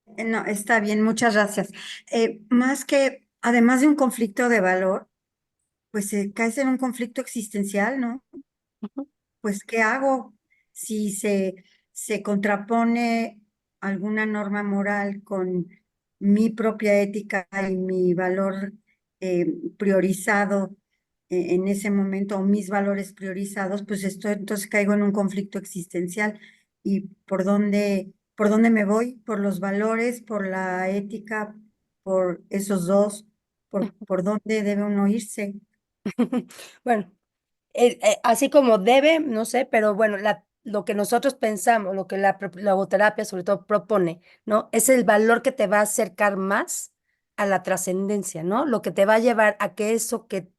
No, está bien, muchas gracias. Más que, además de un conflicto de valor, pues caes en un conflicto existencial, ¿no? Ujú, Pues, ¿qué hago? Si se, se contrapone alguna norma moral con mi propia ética y mi valor priorizado en ese momento, o mis valores priorizados, pues entonces caigo en un conflicto existencial. ¿Y por dónde me voy? ¿Por los valores, por la ética, por esos dos? ¿Por dónde debe uno irse? Bueno, así como debe, no sé, pero bueno, lo que nosotros pensamos, lo que la logoterapia sobre todo propone, ¿no? Es el valor que te va a acercar más a la trascendencia, ¿no? Lo que te va a llevar a que eso que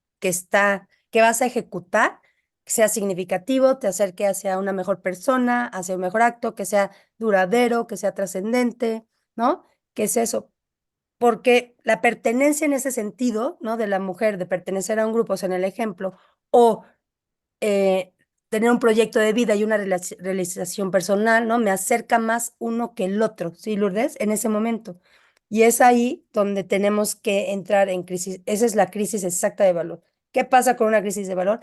vas a ejecutar sea significativo, te acerque hacia una mejor persona, hacia un mejor acto, que sea duradero, que sea trascendente, ¿no? ¿Qué es eso? Porque la pertenencia en ese sentido, ¿no? De la mujer, de pertenecer a un grupo, o sea, en el ejemplo, o eh, tener un proyecto de vida y una realización personal, ¿no? Me acerca más uno que el otro, ¿sí, Lourdes? En ese momento. Y es ahí donde tenemos que entrar en crisis. Esa es la crisis exacta de valor. ¿Qué pasa con una crisis de valor?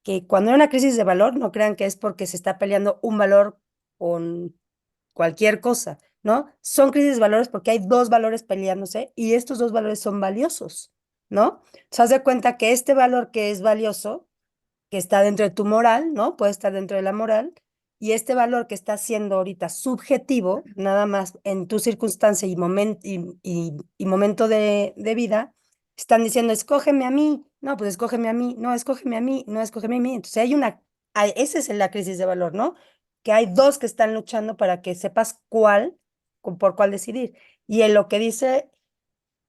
Que cuando hay una crisis de valor, no crean que es porque se está peleando un valor con cualquier cosa, ¿no? Son crisis de valores porque hay dos valores peleándose y estos dos valores son valiosos, ¿no? Se haz de cuenta que este valor que es valioso, que está dentro de tu moral, ¿no? Puede estar dentro de la moral, y este valor que está siendo ahorita subjetivo, nada más en tu circunstancia y momento de vida, están diciendo, escógeme a mí, no, pues escógeme a mí, no, escógeme a mí, no, escógeme a mí. Entonces esa es la crisis de valor, ¿no? Que hay dos que están luchando para que sepas por cuál decidir. Y en lo que dice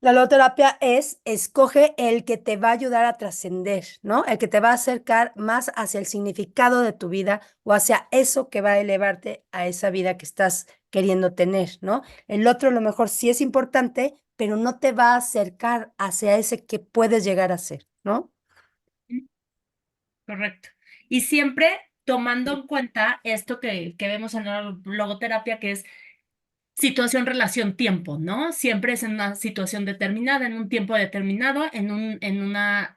la logoterapia es, escoge el que te va a ayudar a trascender, ¿no? El que te va a acercar más hacia el significado de tu vida o hacia eso que va a elevarte a esa vida que estás queriendo tener, ¿no? El otro a lo mejor sí es importante, pero no te va a acercar hacia ese que puedes llegar a ser, ¿no? Correcto. Y siempre tomando en cuenta esto que vemos en la logoterapia, que es situación, relación, tiempo, ¿no? Siempre es en una situación determinada, en un tiempo determinado, en una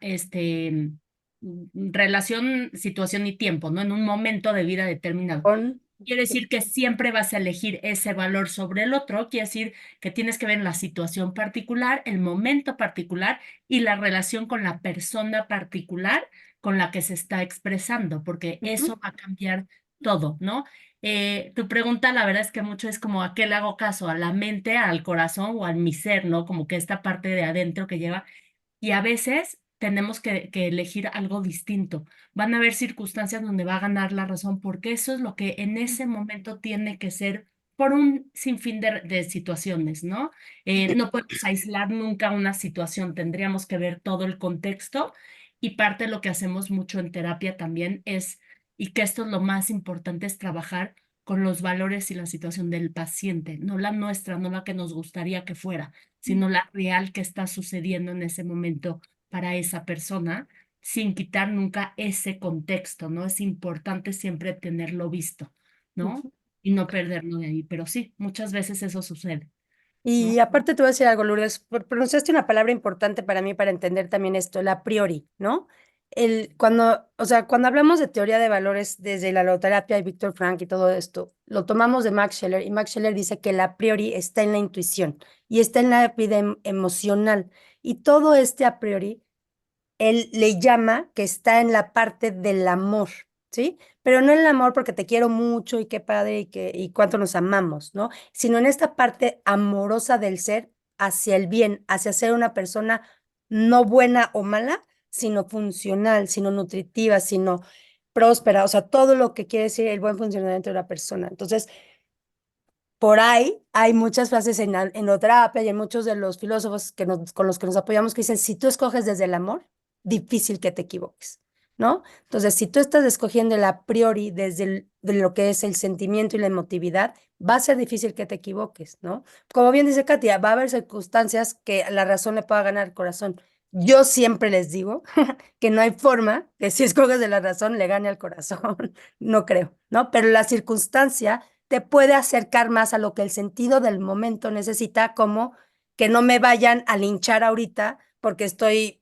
relación, situación y tiempo, ¿no? En un momento de vida determinado. Con, Quiere decir que siempre vas a elegir ese valor sobre el otro, quiere decir que tienes que ver la situación particular, el momento particular y la relación con la persona particular con la que se está expresando, porque Ujú, eso va a cambiar todo, ¿no? Tu pregunta, la verdad es que mucho es como a qué le hago caso, a la mente, al corazón o al mi ser, ¿no? Como que esta parte de adentro que lleva. Y a veces tenemos que elegir algo distinto. Van a haber circunstancias donde va a ganar la razón, porque eso es lo que en ese momento tiene que ser por un sinfín de situaciones, ¿no? No podemos aislar nunca una situación, tendríamos que ver todo el contexto y parte de lo que hacemos mucho en terapia también es, y que esto es lo más importante, es trabajar con los valores y la situación del paciente, no la nuestra, no la que nos gustaría que fuera, sino la real que está sucediendo en ese momento para esa persona, sin quitar nunca ese contexto, ¿no? Es importante siempre tenerlo visto, ¿no? ujú. Y no perderlo de ahí, pero sí, muchas veces eso sucede, Y ¿no? aparte te voy a decir algo, Lourdes, pronunciaste una palabra importante para mí para entender también esto, el a priori, ¿no? O sea, cuando hablamos de teoría de valores desde la logoterapia y Víctor Frank y todo esto, lo tomamos de Max Scheler y Max Scheler dice que el a priori está en la intuición y está en la vida emocional y todo este a priori él le llama que está en la parte del amor, ¿sí? Pero no en el amor porque te quiero mucho y qué padre y cuánto nos amamos, ¿no? Sino en esta parte amorosa del ser hacia el bien, hacia ser una persona no buena o mala, sino funcional, sino nutritiva, sino próspera, o sea, todo lo que quiere decir el buen funcionamiento de la persona. Entonces, por ahí hay muchas frases en la terapia y en muchos de los filósofos con los que nos apoyamos que dicen, si tú escoges desde el amor, difícil que te equivoques, ¿no? Entonces, si tú estás escogiendo el a priori desde de lo que es el sentimiento y la emotividad, va a ser difícil que te equivoques, ¿no? Como bien dice Katia, va a haber circunstancias que la razón le pueda ganar al corazón. Yo siempre les digo que no hay forma que si escoges de la razón le gane al corazón, no creo, ¿no? Pero la circunstancia te puede acercar más a lo que el sentido del momento necesita, como que no me vayan a linchar ahorita porque estoy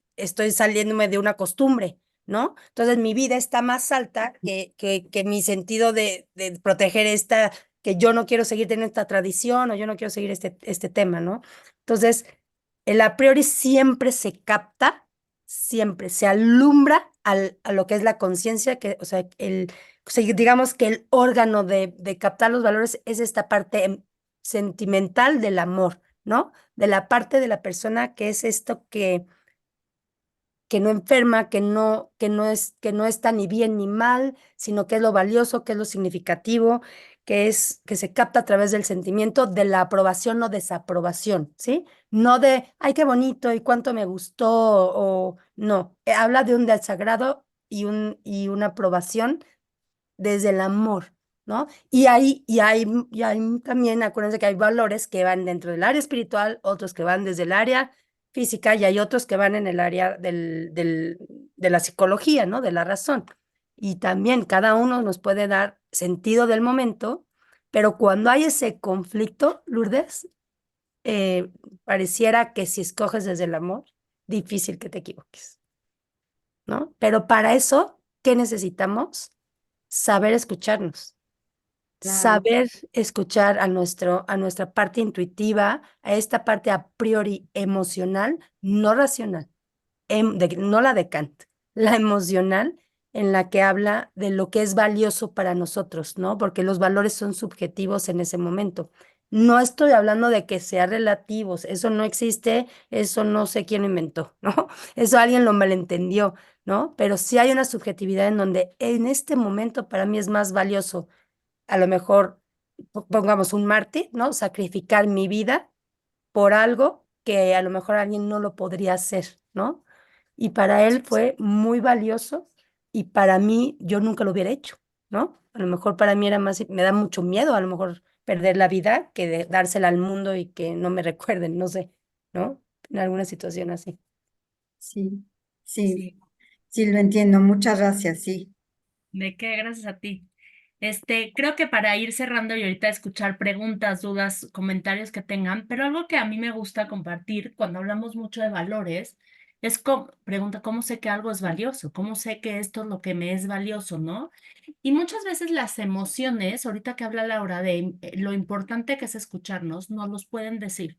saliéndome de una costumbre, ¿no? Entonces mi vida está más alta que mi sentido de proteger esta, que yo no quiero seguir teniendo esta tradición o yo no quiero seguir este tema, ¿no? Entonces, el a priori siempre se capta, siempre se alumbra a lo que es la conciencia, que, o sea, digamos que el órgano de captar los valores es esta parte sentimental del amor, ¿no? De la parte de la persona que es esto que no enferma, que no está ni bien ni mal, sino que es lo valioso, que es lo significativo, que se capta a través del sentimiento de la aprobación o desaprobación, ¿sí? No de, ay, qué bonito y cuánto me gustó, o no, habla de un desagrado y una aprobación desde el amor, ¿no? Y hay también, acuérdense que hay valores que van dentro del área espiritual, otros que van desde el área física y hay otros que van en el área de la psicología, ¿no? De la razón. Y también cada uno nos puede dar sentido del momento, pero cuando hay ese conflicto, Lourdes, pareciera que si escoges desde el amor, difícil que te equivoques, ¿no? Pero para eso, ¿qué necesitamos? Saber escucharnos, Claro, saber escuchar a nuestra parte intuitiva, a esta parte a priori emocional, no racional, no la de Kant, la emocional en la que habla de lo que es valioso para nosotros, ¿no? Porque los valores son subjetivos en ese momento. No estoy hablando de que sean relativos, eso no existe, eso no sé quién lo inventó, ¿no? Eso alguien lo malentendió, ¿no? Pero sí hay una subjetividad en donde en este momento para mí es más valioso, a lo mejor, pongamos un mártir, ¿no? Sacrificar mi vida por algo que a lo mejor alguien no lo podría hacer, ¿no? Y para él fue muy valioso y para mí yo nunca lo hubiera hecho, ¿no? A lo mejor para mí era más, me da mucho miedo a lo mejor perder la vida que dársela al mundo y que no me recuerden, no sé, ¿no? En alguna situación así. sí, sí, Sí. sí, lo entiendo. Muchas gracias, sí. ¿De qué? Gracias a ti. Creo que para ir cerrando y ahorita escuchar preguntas, dudas, comentarios que tengan, pero algo que a mí me gusta compartir cuando hablamos mucho de valores es pregunta, ¿cómo sé que algo es valioso? ¿Cómo sé que esto es lo que me es valioso, no? Y muchas veces las emociones, ahorita que habla Laura de lo importante que es escucharnos, nos los pueden decir.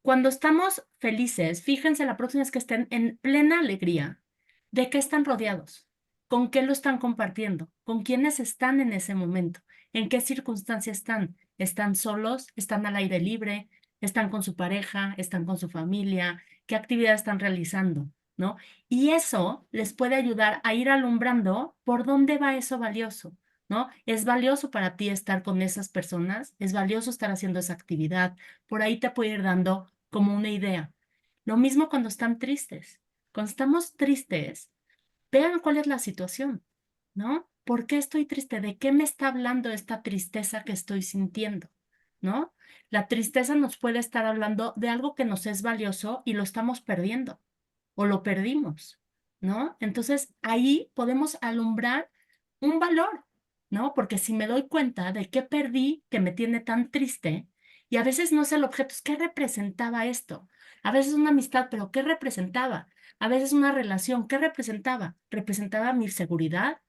Cuando estamos felices, fíjense la próxima vez que estén en plena alegría, ¿de qué están rodeados? ¿Con qué lo están compartiendo? ¿Con quiénes están en ese momento? ¿En qué circunstancias están? ¿Están solos? ¿Están al aire libre? ¿Están con su pareja? ¿Están con su familia? ¿Qué actividad están realizando? ¿No? Y eso les puede ayudar a ir alumbrando por dónde va eso valioso, ¿no? Es valioso para ti estar con esas personas, es valioso estar haciendo esa actividad, por ahí te puede ir dando como una idea. Lo mismo cuando están tristes. Cuando estamos tristes, vean cuál es la situación, ¿no? ¿Por qué estoy triste? ¿De qué me está hablando esta tristeza que estoy sintiendo? ¿No? La tristeza nos puede estar hablando de algo que nos es valioso y lo estamos perdiendo o lo perdimos, ¿no? Entonces ahí podemos alumbrar un valor, ¿no? Porque si me doy cuenta de qué perdí que me tiene tan triste, y a veces no es el objeto, es qué representaba esto. A veces una amistad, pero ¿qué representaba? A veces una relación, ¿qué representaba? Representaba mi seguridad,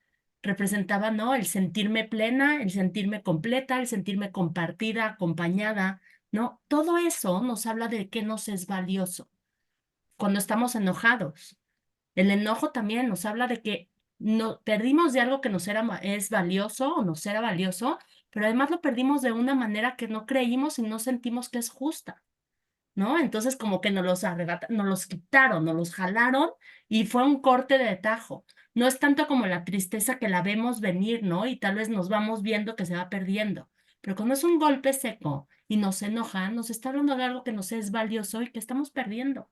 representaba, ¿no? El sentirme plena, el sentirme completa, el sentirme compartida, acompañada, ¿no? Todo eso nos habla de qué nos es valioso cuando estamos enojados. El enojo también nos habla de que no, perdimos de algo que es valioso o nos era valioso, pero además lo perdimos de una manera que no creímos y no sentimos que es justa, ¿no? Entonces como que nos los quitaron, nos los jalaron y fue un corte de tajo. No es tanto como la tristeza que la vemos venir, ¿no? Y tal vez nos vamos viendo que se va perdiendo. Pero cuando es un golpe seco y nos enoja, nos está hablando de algo que nos es valioso y que estamos perdiendo.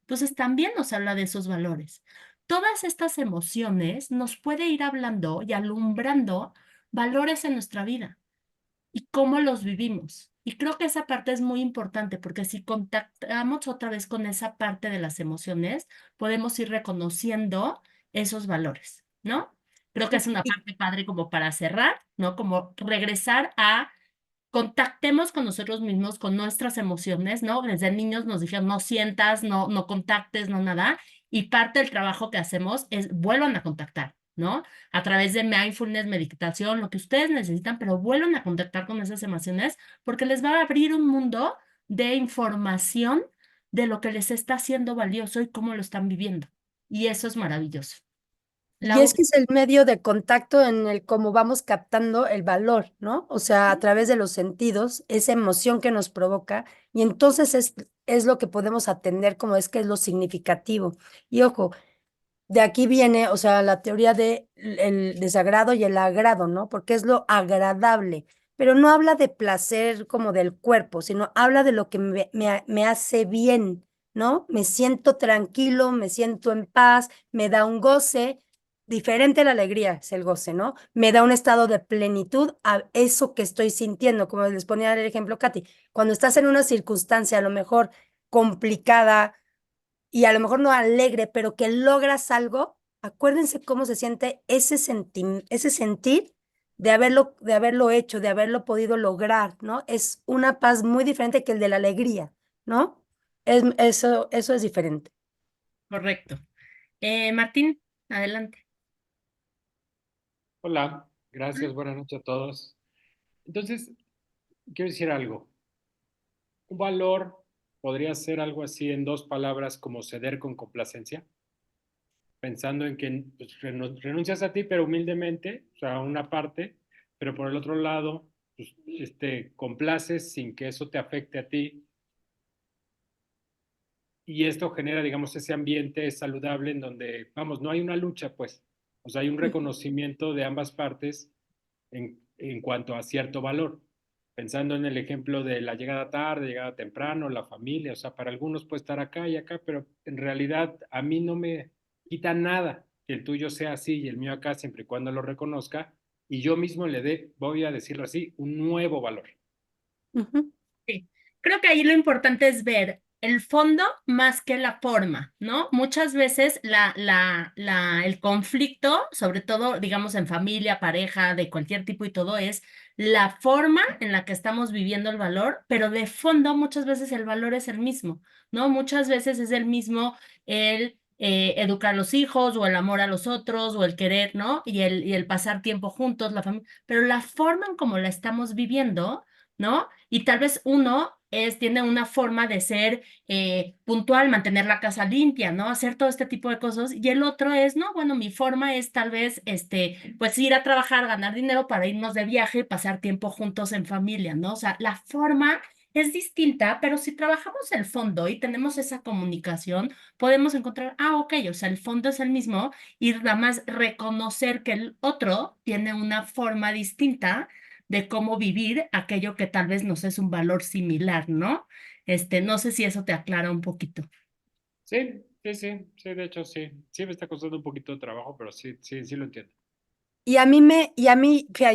Entonces también nos habla de esos valores. Todas estas emociones nos puede ir hablando y alumbrando valores en nuestra vida y cómo los vivimos. Y creo que esa parte es muy importante porque si contactamos otra vez con esa parte de las emociones, podemos ir reconociendo esos valores, ¿no? Creo que es una parte padre como para cerrar, ¿no? Como regresar a contactemos con nosotros mismos, con nuestras emociones, ¿no? Desde niños nos dijeron, no sientas, no contactes, no nada. Y parte del trabajo que hacemos es vuelvan a contactar, ¿no? A través de mindfulness, meditación, lo que ustedes necesitan, pero vuelvan a contactar con esas emociones porque les va a abrir un mundo de información de lo que les está haciendo valioso y cómo lo están viviendo. Y eso es maravilloso. Y es que es el medio de contacto en el cómo vamos captando el valor, ¿no? O sea, a través de los sentidos, esa emoción que nos provoca, y entonces es lo que podemos atender como es que es lo significativo. Y ojo, de aquí viene, o sea, la teoría de el desagrado y el agrado, ¿no? Porque es lo agradable, pero no habla de placer como del cuerpo, sino habla de lo que me hace bien, ¿no? Me siento tranquilo, me siento en paz, me da un goce, diferente a la alegría es el goce, ¿no? Me da un estado de plenitud a eso que estoy sintiendo, como les ponía el ejemplo, Katy, cuando estás en una circunstancia a lo mejor complicada, y a lo mejor no alegre, pero que logras algo, acuérdense cómo se siente ese sentir de haberlo hecho, de haberlo podido lograr, ¿no? Es una paz muy diferente que el de la alegría, ¿no? Eso es diferente. Correcto. Martín, adelante. Hola, gracias, buenas noches a todos. Entonces, quiero decir algo. Un valor podría ser algo así en dos palabras como ceder con complacencia, pensando en que pues, renuncias a ti, pero humildemente, o sea, a una parte, pero por el otro lado, pues, complaces sin que eso te afecte a ti. Y esto genera, digamos, ese ambiente saludable en donde, vamos, no hay una lucha, pues, o sea, hay un reconocimiento de ambas partes en cuanto a cierto valor. Pensando en el ejemplo de la llegada tarde, llegada temprano, la familia, o sea, para algunos puede estar acá y acá, pero en realidad a mí no me quita nada que el tuyo sea así y el mío acá, siempre y cuando lo reconozca, y yo mismo le dé, voy a decirlo así, un nuevo valor. Ujú. Sí, creo que ahí lo importante es ver el fondo más que la forma, ¿no? Muchas veces el conflicto, sobre todo, digamos, en familia, pareja, de cualquier tipo y todo, es la forma en la que estamos viviendo el valor, pero de fondo muchas veces el valor es el mismo, ¿no? Muchas veces es el mismo el educar a los hijos o el amor a los otros o el querer, ¿no? Y el pasar tiempo juntos, la familia, pero la forma en cómo la estamos viviendo, ¿no? Y tal vez tiene una forma de ser puntual, mantener la casa limpia, ¿no? Hacer todo este tipo de cosas. Y el otro es, no, bueno, mi forma es tal vez, pues ir a trabajar, ganar dinero para irnos de viaje y pasar tiempo juntos en familia, ¿no? O sea, la forma es distinta, pero si trabajamos el fondo y tenemos esa comunicación, podemos encontrar, ok, o sea, el fondo es el mismo y nada más reconocer que el otro tiene una forma distinta de cómo vivir aquello que tal vez nos es un valor similar, ¿no? No sé si eso te aclara un poquito. Sí, sí, sí, sí, de hecho sí. Sí me está costando un poquito de trabajo, pero sí, sí, sí lo entiendo. Fíjate,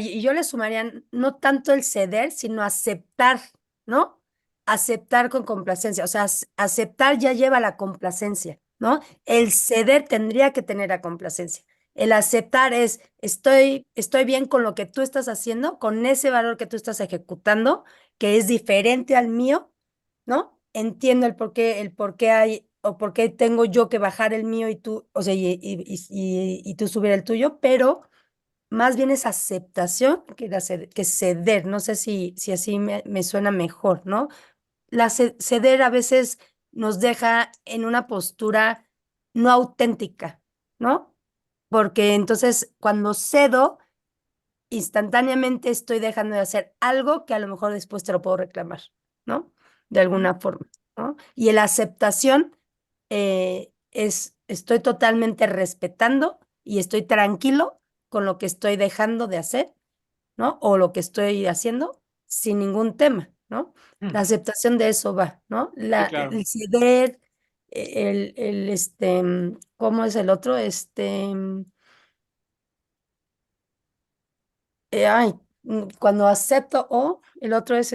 y yo le sumaría no tanto el ceder, sino aceptar, ¿no? Aceptar con complacencia, o sea, aceptar ya lleva la complacencia, ¿no? El ceder tendría que tener la complacencia. El aceptar es, estoy bien con lo que tú estás haciendo, con ese valor que tú estás ejecutando, que es diferente al mío, ¿no? Entiendo el por qué hay, o por qué tengo yo que bajar el mío y tú, o sea, y tú subir el tuyo, pero más bien es aceptación que ceder. No sé si así me suena mejor, ¿no? Ceder a veces nos deja en una postura no auténtica, ¿no? Porque entonces cuando cedo, instantáneamente estoy dejando de hacer algo que a lo mejor después te lo puedo reclamar, ¿no? De alguna forma, ¿no? Y la aceptación estoy totalmente respetando y estoy tranquilo con lo que estoy dejando de hacer, ¿no? O lo que estoy haciendo sin ningún tema, ¿no? La aceptación de eso va, ¿no? Sí, claro. El ceder, ¿cómo es el otro? Cuando acepto o el otro es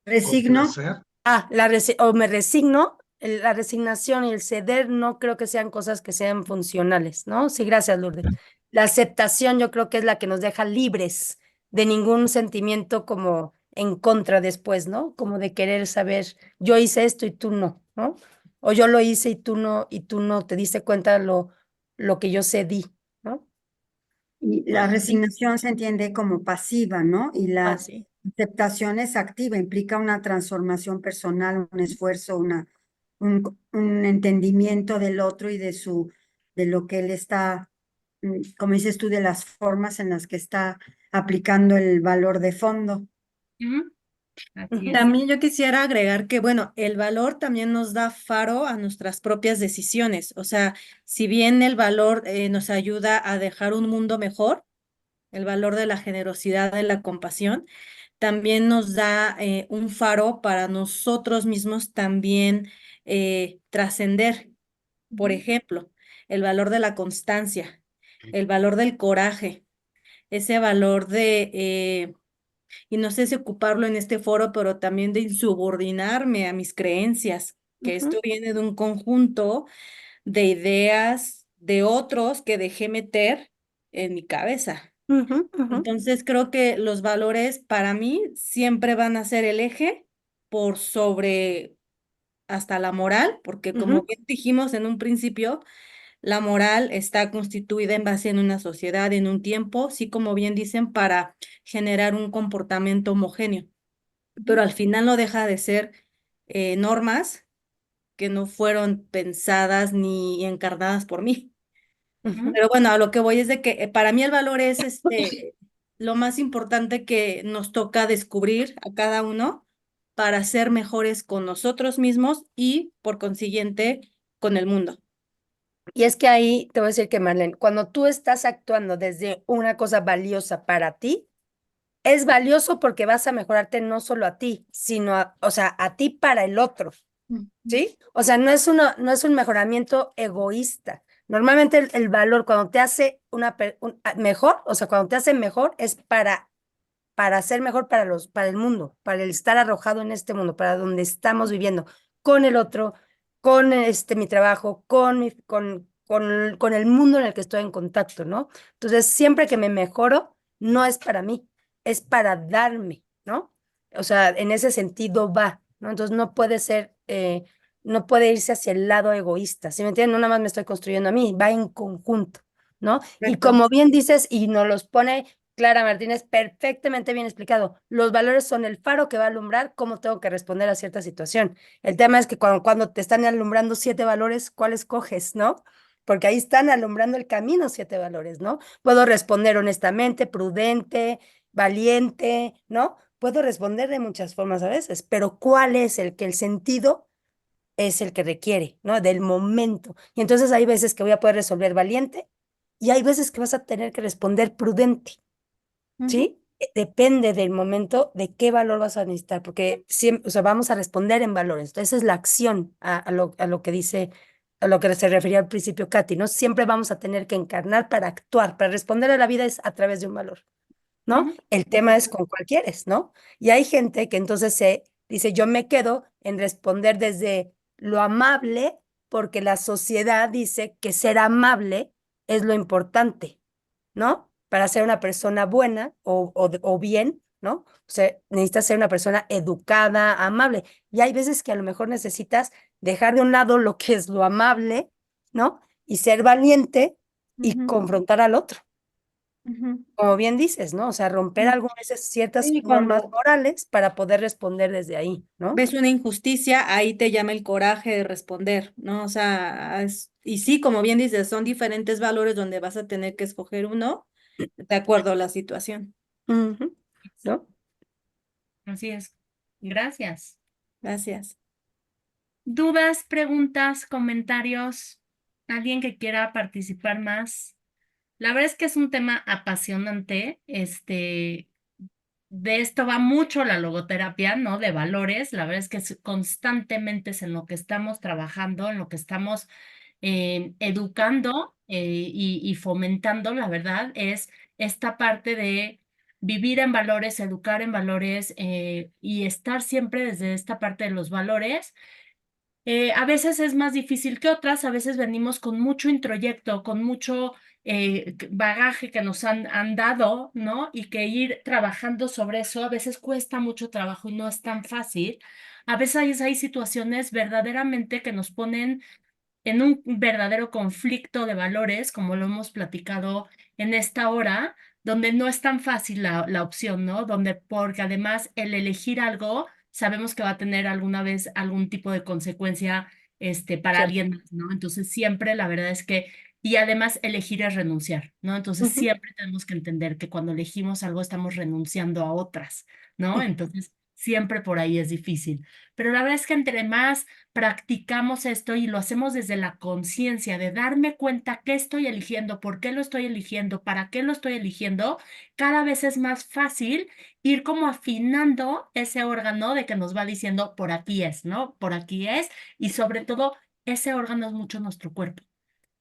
Resigno. Complacer. o me resigno, la resignación y el ceder no creo que sean cosas que sean funcionales, ¿no? Sí, gracias, Lourdes. La aceptación yo creo que es la que nos deja libres de ningún sentimiento como en contra después, ¿no? Como de querer saber, yo hice esto y tú no, ¿no? O yo lo hice y tú no te diste cuenta lo que yo cedí, ¿no? Y la Sí. resignación se entiende como pasiva, ¿no? Y la Así. aceptación es activa, implica una transformación personal, un esfuerzo, un entendimiento del otro y de lo que él está, como dices tú, de las formas en las que está aplicando el valor de fondo. Ujú, así Ujú. es. También yo quisiera agregar que, bueno, el valor también nos da faro a nuestras propias decisiones. O sea, si bien el valor nos ayuda a dejar un mundo mejor, el valor de la generosidad, de la compasión, también nos da un faro para nosotros mismos también trascender. Por ejemplo, el valor de la constancia, el valor del coraje, ese valor y no sé si ocuparlo en este foro, pero también de insubordinarme a mis creencias, que esto Ujú, viene de un conjunto de ideas de otros que dejé meter en mi cabeza. ujú, ujú, Entonces creo que los valores para mí siempre van a ser el eje por sobre hasta la moral, porque como ujú, bien dijimos en un principio, la moral está constituida en base en una sociedad, en un tiempo, sí como bien dicen, para generar un comportamiento homogéneo, pero al final no deja de ser normas que no fueron pensadas ni encarnadas por mí. ujú, Pero bueno, a lo que voy es de que para mí el valor es lo más importante que nos toca descubrir a cada uno para ser mejores con nosotros mismos y por consiguiente con el mundo. Y es que ahí te voy a decir que, Marlene, cuando tú estás actuando desde una cosa valiosa para ti, es valioso porque vas a mejorarte no solo a ti, sino o sea, a ti para el otro, Ujú. ¿sí? O sea, no es un mejoramiento egoísta. Normalmente el valor cuando te hace mejor, o sea, cuando te hace mejor es para ser mejor para el mundo, para el estar arrojado en este mundo, para donde estamos viviendo, con el otro, con mi trabajo, con el mundo en el que estoy en contacto, ¿no? Entonces, siempre que me mejoro, no es para mí, es para darme, ¿no? O sea, en ese sentido va, ¿no? Entonces, no puede irse hacia el lado egoísta, ¿sí me entienden? No nada más me estoy construyendo a mí, va en conjunto, ¿no? Y Correcto. como bien dices, y nos los pone Clara Martínez, perfectamente bien explicado. Los valores son el faro que va a alumbrar cómo tengo que responder a cierta situación. El tema es que cuando te están alumbrando 7 valores, ¿cuál escoges, no? Porque ahí están alumbrando el camino 7 valores, ¿no? Puedo responder honestamente, prudente, valiente, ¿no? Puedo responder de muchas formas a veces, pero ¿cuál es el sentido es el que requiere, ¿no? Del momento. Y entonces hay veces que voy a poder resolver valiente y hay veces que vas a tener que responder prudente. Ujú. ¿Sí? Depende del momento de qué valor vas a necesitar, porque siempre, o sea, vamos a responder en valores. Entonces, esa es la acción a lo que dice, a lo que se refería al principio Katy, ¿no? Siempre vamos a tener que encarnar para actuar, para responder a la vida es a través de un valor, ¿no? Ujú. El tema es con cuál quieres, ¿no? Y hay gente que entonces se dice, yo me quedo en responder desde lo amable, porque la sociedad dice que ser amable es lo importante, ¿no? Para ser una persona buena o bien, ¿no? O sea, necesitas ser una persona educada, amable. Y hay veces que a lo mejor necesitas dejar de un lado lo que es lo amable, ¿no? Y ser valiente y Ujú. confrontar al otro. Ujú. Como bien dices, ¿no? O sea, romper algunas veces ciertas Sí, normas cuando morales para poder responder desde ahí, ¿no? ves una injusticia, ahí te llama el coraje de responder, ¿no? O sea, y sí, como bien dices, son diferentes valores donde vas a tener que escoger uno de acuerdo a la situación. Ujú, ¿no? Así es. Gracias. Gracias. ¿Dudas, preguntas, comentarios? ¿Alguien que quiera participar más? La verdad es que es un tema apasionante. De esto va mucho la logoterapia, ¿no? De valores. La verdad es que constantemente es en lo que estamos trabajando, en lo que estamos educando y fomentando, la verdad, es esta parte de vivir en valores, educar en valores y estar siempre desde esta parte de los valores. A veces es más difícil que otras, a veces venimos con mucho introyecto, con mucho bagaje que nos han dado, ¿no? Y que ir trabajando sobre eso a veces cuesta mucho trabajo y no es tan fácil. a veces hay situaciones verdaderamente que nos ponen en un verdadero conflicto de valores, como lo hemos platicado en esta hora, donde no es tan fácil la opción, ¿no? Donde, porque además el elegir algo, sabemos que va a tener alguna vez algún tipo de consecuencia, para Cierto. alguien más, ¿no? Entonces siempre la verdad es que, y además elegir es renunciar, ¿no? Entonces Ujú. siempre tenemos que entender que cuando elegimos algo estamos renunciando a otras, ¿no? Entonces siempre por ahí es difícil. Pero la verdad es que entre más practicamos esto y lo hacemos desde la conciencia de darme cuenta qué estoy eligiendo, por qué lo estoy eligiendo, para qué lo estoy eligiendo, cada vez es más fácil ir como afinando ese órgano de que nos va diciendo por aquí es, ¿no? Por aquí es, y sobre todo ese órgano es mucho nuestro cuerpo,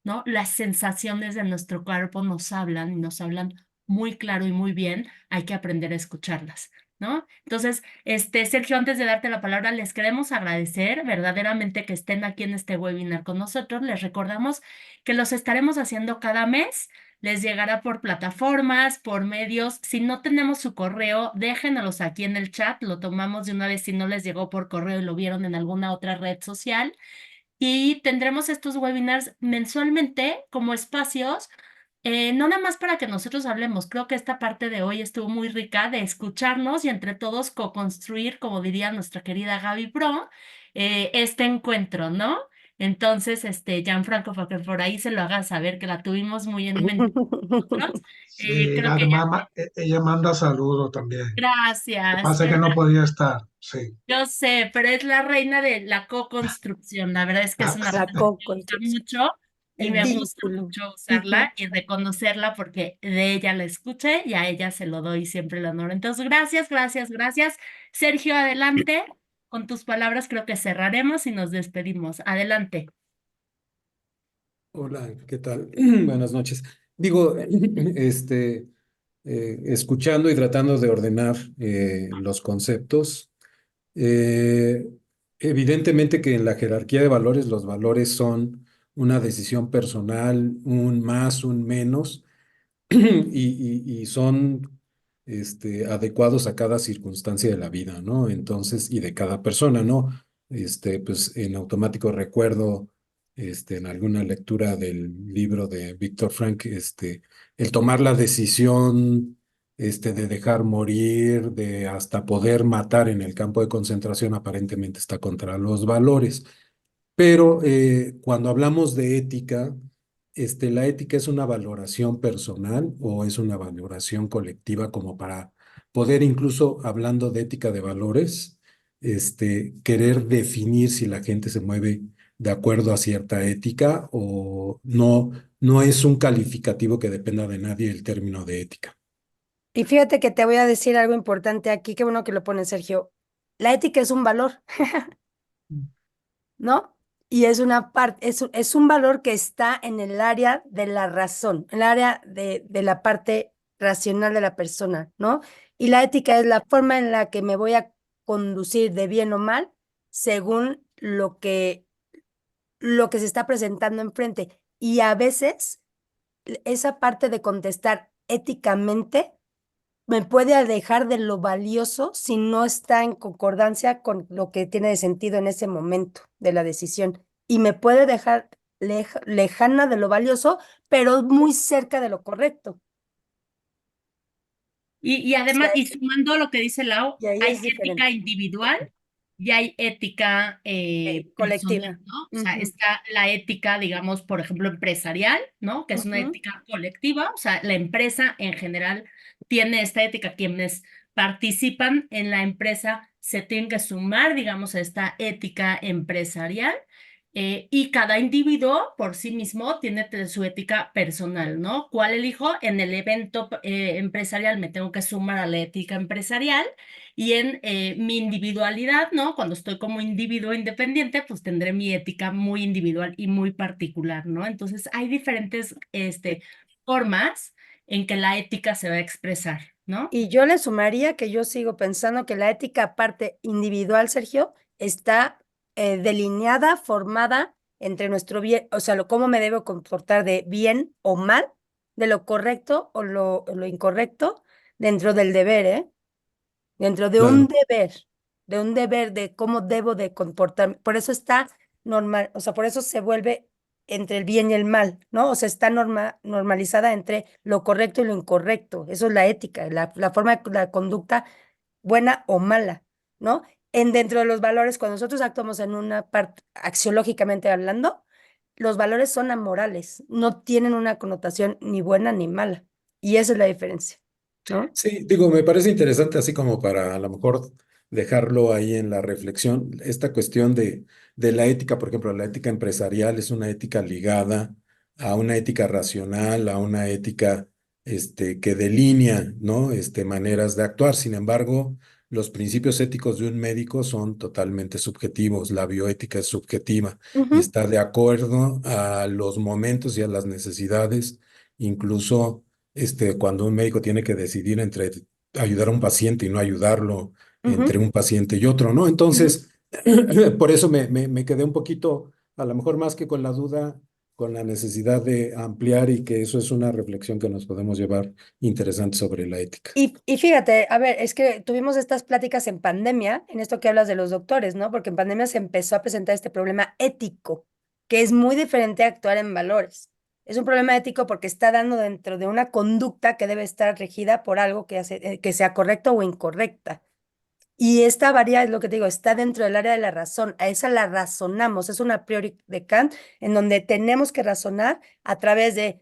¿no? Las sensaciones de nuestro cuerpo nos hablan y nos hablan muy claro y muy bien, hay que aprender a escucharlas, ¿no? Entonces, Sergio, antes de darte la palabra, les queremos agradecer verdaderamente que estén aquí en este webinar con nosotros. Les recordamos que los estaremos haciendo cada mes. Les llegará por plataformas, por medios. Si no tenemos su correo, déjenos aquí en el chat. Lo tomamos de una vez si no les llegó por correo y lo vieron en alguna otra red social. Y tendremos estos webinars mensualmente como espacios, no nada más para que nosotros hablemos. Creo que esta parte de hoy estuvo muy rica de escucharnos y entre todos co-construir, como diría nuestra querida Gaby Pro, este encuentro, ¿no? Entonces, Gianfranco, para que por ahí se lo haga saber que la tuvimos muy en mente nosotros. Sí, Creo que además ya. ella manda saludos también. Lo que Gracias. pasa es que no podía estar, sí. Yo sé, pero es la reina de la co-construcción. La verdad es que es Ah, una La palabra que me gusta co-construcción, mucho y el me gusta vínculo. mucho Ujú. usarla y reconocerla porque de ella la escuché y a ella se lo doy siempre el honor. Entonces, gracias, gracias, gracias. Sergio, adelante. Con tus palabras creo que cerraremos y nos despedimos. Adelante. Hola, ¿qué tal? Buenas noches. Digo, escuchando y tratando de ordenar los conceptos, eh, evidentemente que en la jerarquía de valores los valores son una decisión personal, un más, un menos, y son adecuados a cada circunstancia de la vida, ¿no? Entonces, y de cada persona, ¿no? Pues en automático recuerdo, en alguna lectura del libro de Víctor Frank, el tomar la decisión, de dejar morir, de hasta poder matar en el campo de concentración, aparentemente está contra los valores. Pero cuando hablamos de ética, ¿la ética es una valoración personal o es una valoración colectiva como para poder, incluso hablando de ética de valores, querer definir si la gente se mueve de acuerdo a cierta ética o no, no es un calificativo que dependa de nadie el término de ética? Y fíjate que te voy a decir algo importante aquí, qué bueno que lo pone Sergio. La ética es un valor, ¿no? Y es una parte, es un valor que está en el área de la razón, en el área de la parte racional de la persona, ¿no? Y la ética es la forma en la que me voy a conducir de bien o mal según lo que se está presentando enfrente. Y a veces esa parte de contestar éticamente me puede alejar de lo valioso si no está en concordancia con lo que tiene de sentido en ese momento de la decisión. Y me puede dejar lejana de lo valioso, pero muy cerca de lo correcto. Y Sí, además, y sumando lo que dice Lau, y ahí hay es ética diferente. individual y hay ética personal, Colectiva. ¿no? O sea, Ujú, está la ética, digamos, por ejemplo, empresarial, ¿no? Que es una ujú. ética colectiva, o sea, la empresa en general tiene esta ética. Quienes participan en la empresa se tienen que sumar, digamos, a esta ética empresarial. Y cada individuo por sí mismo tiene su ética personal, ¿no? ¿Cuál elijo? En el evento empresarial me tengo que sumar a la ética empresarial y en mi individualidad, ¿no? Cuando estoy como individuo independiente, pues tendré mi ética muy individual y muy particular, ¿no? Entonces hay diferentes formas en que la ética se va a expresar, ¿no? Y yo le sumaría que yo sigo pensando que la ética parte individual, Sergio, está delineada, formada entre nuestro bien, o sea, cómo me debo comportar de bien o mal, de lo correcto o lo incorrecto, dentro del deber, ¿eh? Dentro de un Claro. deber, de un deber, de cómo debo de comportarme. Por eso está normal, o sea, por eso se vuelve entre el bien y el mal, ¿no? O sea, está normalizada entre lo correcto y lo incorrecto. Eso es la ética, la forma de la conducta buena o mala, ¿no? Dentro de los valores, cuando nosotros actuamos en una parte, axiológicamente hablando, los valores son amorales, no tienen una connotación ni buena ni mala. Y esa es la diferencia, ¿no? Sí, digo, me parece interesante así como para a lo mejor dejarlo ahí en la reflexión, esta cuestión de la ética, por ejemplo, la ética empresarial es una ética ligada a una ética racional, a una ética que delinea, ¿no? Maneras de actuar. Sin embargo, los principios éticos de un médico son totalmente subjetivos, la bioética es subjetiva y Ujú, está de acuerdo a los momentos y a las necesidades, incluso cuando un médico tiene que decidir entre ayudar a un paciente y no ayudarlo, entre ujú, un paciente y otro, ¿no? ujú. Entonces, por eso me quedé un poquito, a lo mejor más que con la duda, con la necesidad de ampliar y que eso es una reflexión que nos podemos llevar interesante sobre la ética. Y fíjate, a ver, es que tuvimos estas pláticas en pandemia, en esto que hablas de los doctores, ¿no? Porque en pandemia se empezó a presentar este problema ético, que es muy diferente a actuar en valores. Es un problema ético porque está dando dentro de una conducta que debe estar regida por algo que sea correcto o incorrecta. Y esta varía, es lo que te digo, está dentro del área de la razón. A esa la razonamos. Es una a priori de Kant, en donde tenemos que razonar a través de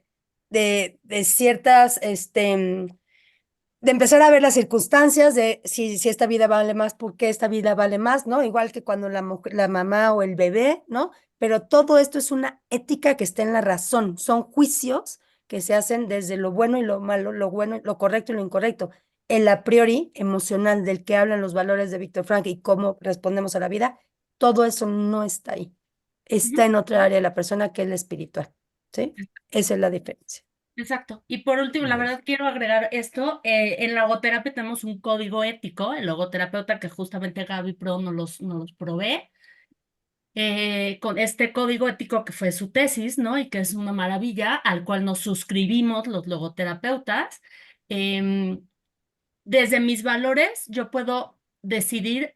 ciertas, de empezar a ver las circunstancias de si esta vida vale más, por qué esta vida vale más, ¿no? Igual que cuando la mamá o el bebé, ¿no? Pero todo esto es una ética que está en la razón, son juicios que se hacen desde lo bueno y lo malo, lo bueno, lo correcto y lo incorrecto. El a priori emocional del que hablan los valores de Víctor Frank y cómo respondemos a la vida, todo eso no está ahí. Está Ujú. en otra área de la persona que es la espiritual, ¿sí? Esa es la diferencia. Exacto. Y por último, la Bueno, verdad quiero agregar esto. En logoterapia tenemos un código ético, el logoterapeuta que justamente Gaby Pro nos los provee, con este código ético que fue su tesis, ¿no? Y que es una maravilla, al cual nos suscribimos los logoterapeutas. Em, Desde mis valores, yo puedo decidir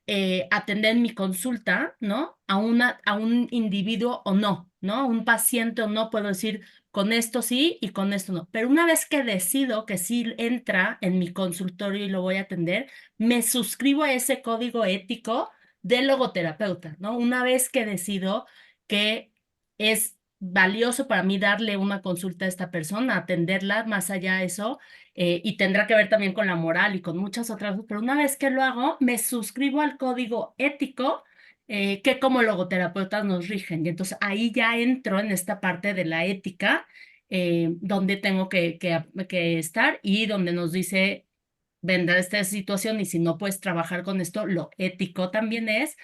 atender mi consulta, ¿no? A un individuo o no, ¿no? Un paciente o no, puedo decir con esto sí y con esto no. Pero una vez que decido que sí entra en mi consultorio y lo voy a atender, me suscribo a ese código ético del logoterapeuta, ¿no? Una vez que decido que es valioso para mí darle una consulta a esta persona, atenderla más allá de eso, y tendrá que ver también con la moral y con muchas otras cosas, pero una vez que lo hago, me suscribo al código ético que como logoterapeutas nos rigen. Y entonces ahí ya entro en esta parte de la ética, donde tengo que estar y donde nos dice, vendrá esta situación y si no puedes trabajar con esto, lo ético también es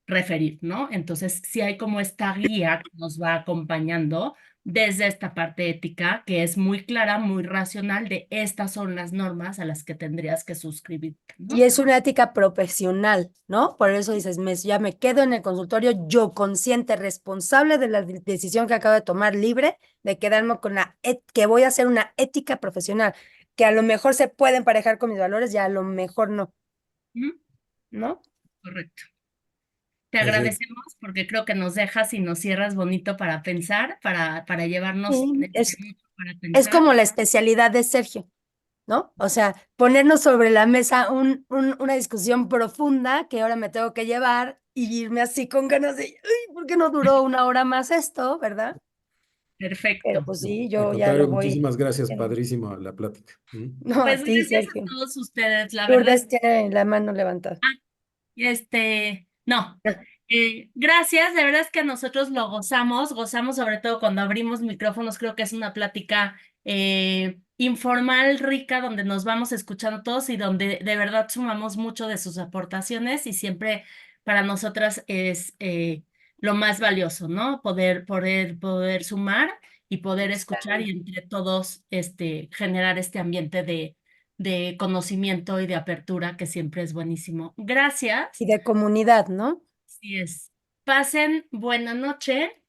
referir, ¿no? Entonces, sí hay como esta guía que nos va acompañando desde esta parte ética, que es muy clara, muy racional, de estas son las normas a las que tendrías que suscribirte, Y ¿no? es una ética profesional, ¿no? Por eso dices, ya me quedo en el consultorio, yo consciente, responsable de la decisión que acabo de tomar, libre de quedarme con que voy a hacer una ética profesional, que a lo mejor se puede emparejar con mis valores y a lo mejor no, Ujú. ¿no? Correcto. Te perfecto. agradecemos porque creo que nos dejas y nos cierras bonito para pensar, para llevarnos Sí, mucho para es pensar. como la especialidad de Sergio, ¿no? O sea, ponernos sobre la mesa una discusión profunda que ahora me tengo que llevar y irme así con ganas de, "Ay, ¿por qué no duró una hora más esto, verdad? Pero Perfecto. pues sí, Al yo ya lo contrario, voy muchísimas gracias, haciendo. padrísimo la plática. ¿Mm? No, Pues a ti, gracias a Sergio. todos ustedes, la verdad es Lourdes tiene la mano levantada. No. Gracias, de verdad es que nosotros lo gozamos sobre todo cuando abrimos micrófonos, creo que es una plática informal, rica, donde nos vamos escuchando todos y donde de verdad sumamos mucho de sus aportaciones y siempre para nosotras es lo más valioso, ¿no? Poder sumar y poder escuchar y entre todos generar este ambiente de conocimiento y de apertura que siempre es buenísimo. Y Gracias. de comunidad, ¿no? Así es. Pasen buena noche,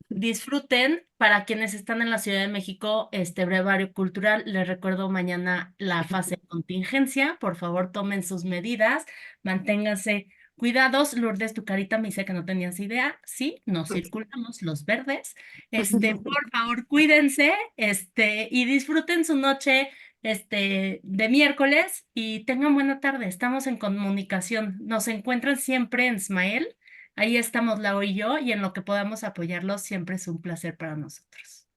disfruten para quienes están en la Ciudad de México, brevario cultural, les recuerdo mañana la fase de contingencia. Por favor, tomen sus medidas, manténganse cuidados. Lourdes, tu carita me dice que no tenías idea. Sí, no circulamos los verdes. Por favor, cuídense, y disfruten su noche, de miércoles y tengan buena tarde. Estamos en comunicación. Nos encuentran siempre en Smile. Ahí estamos Lau y yo, y en lo que podamos apoyarlos siempre es un placer para nosotros.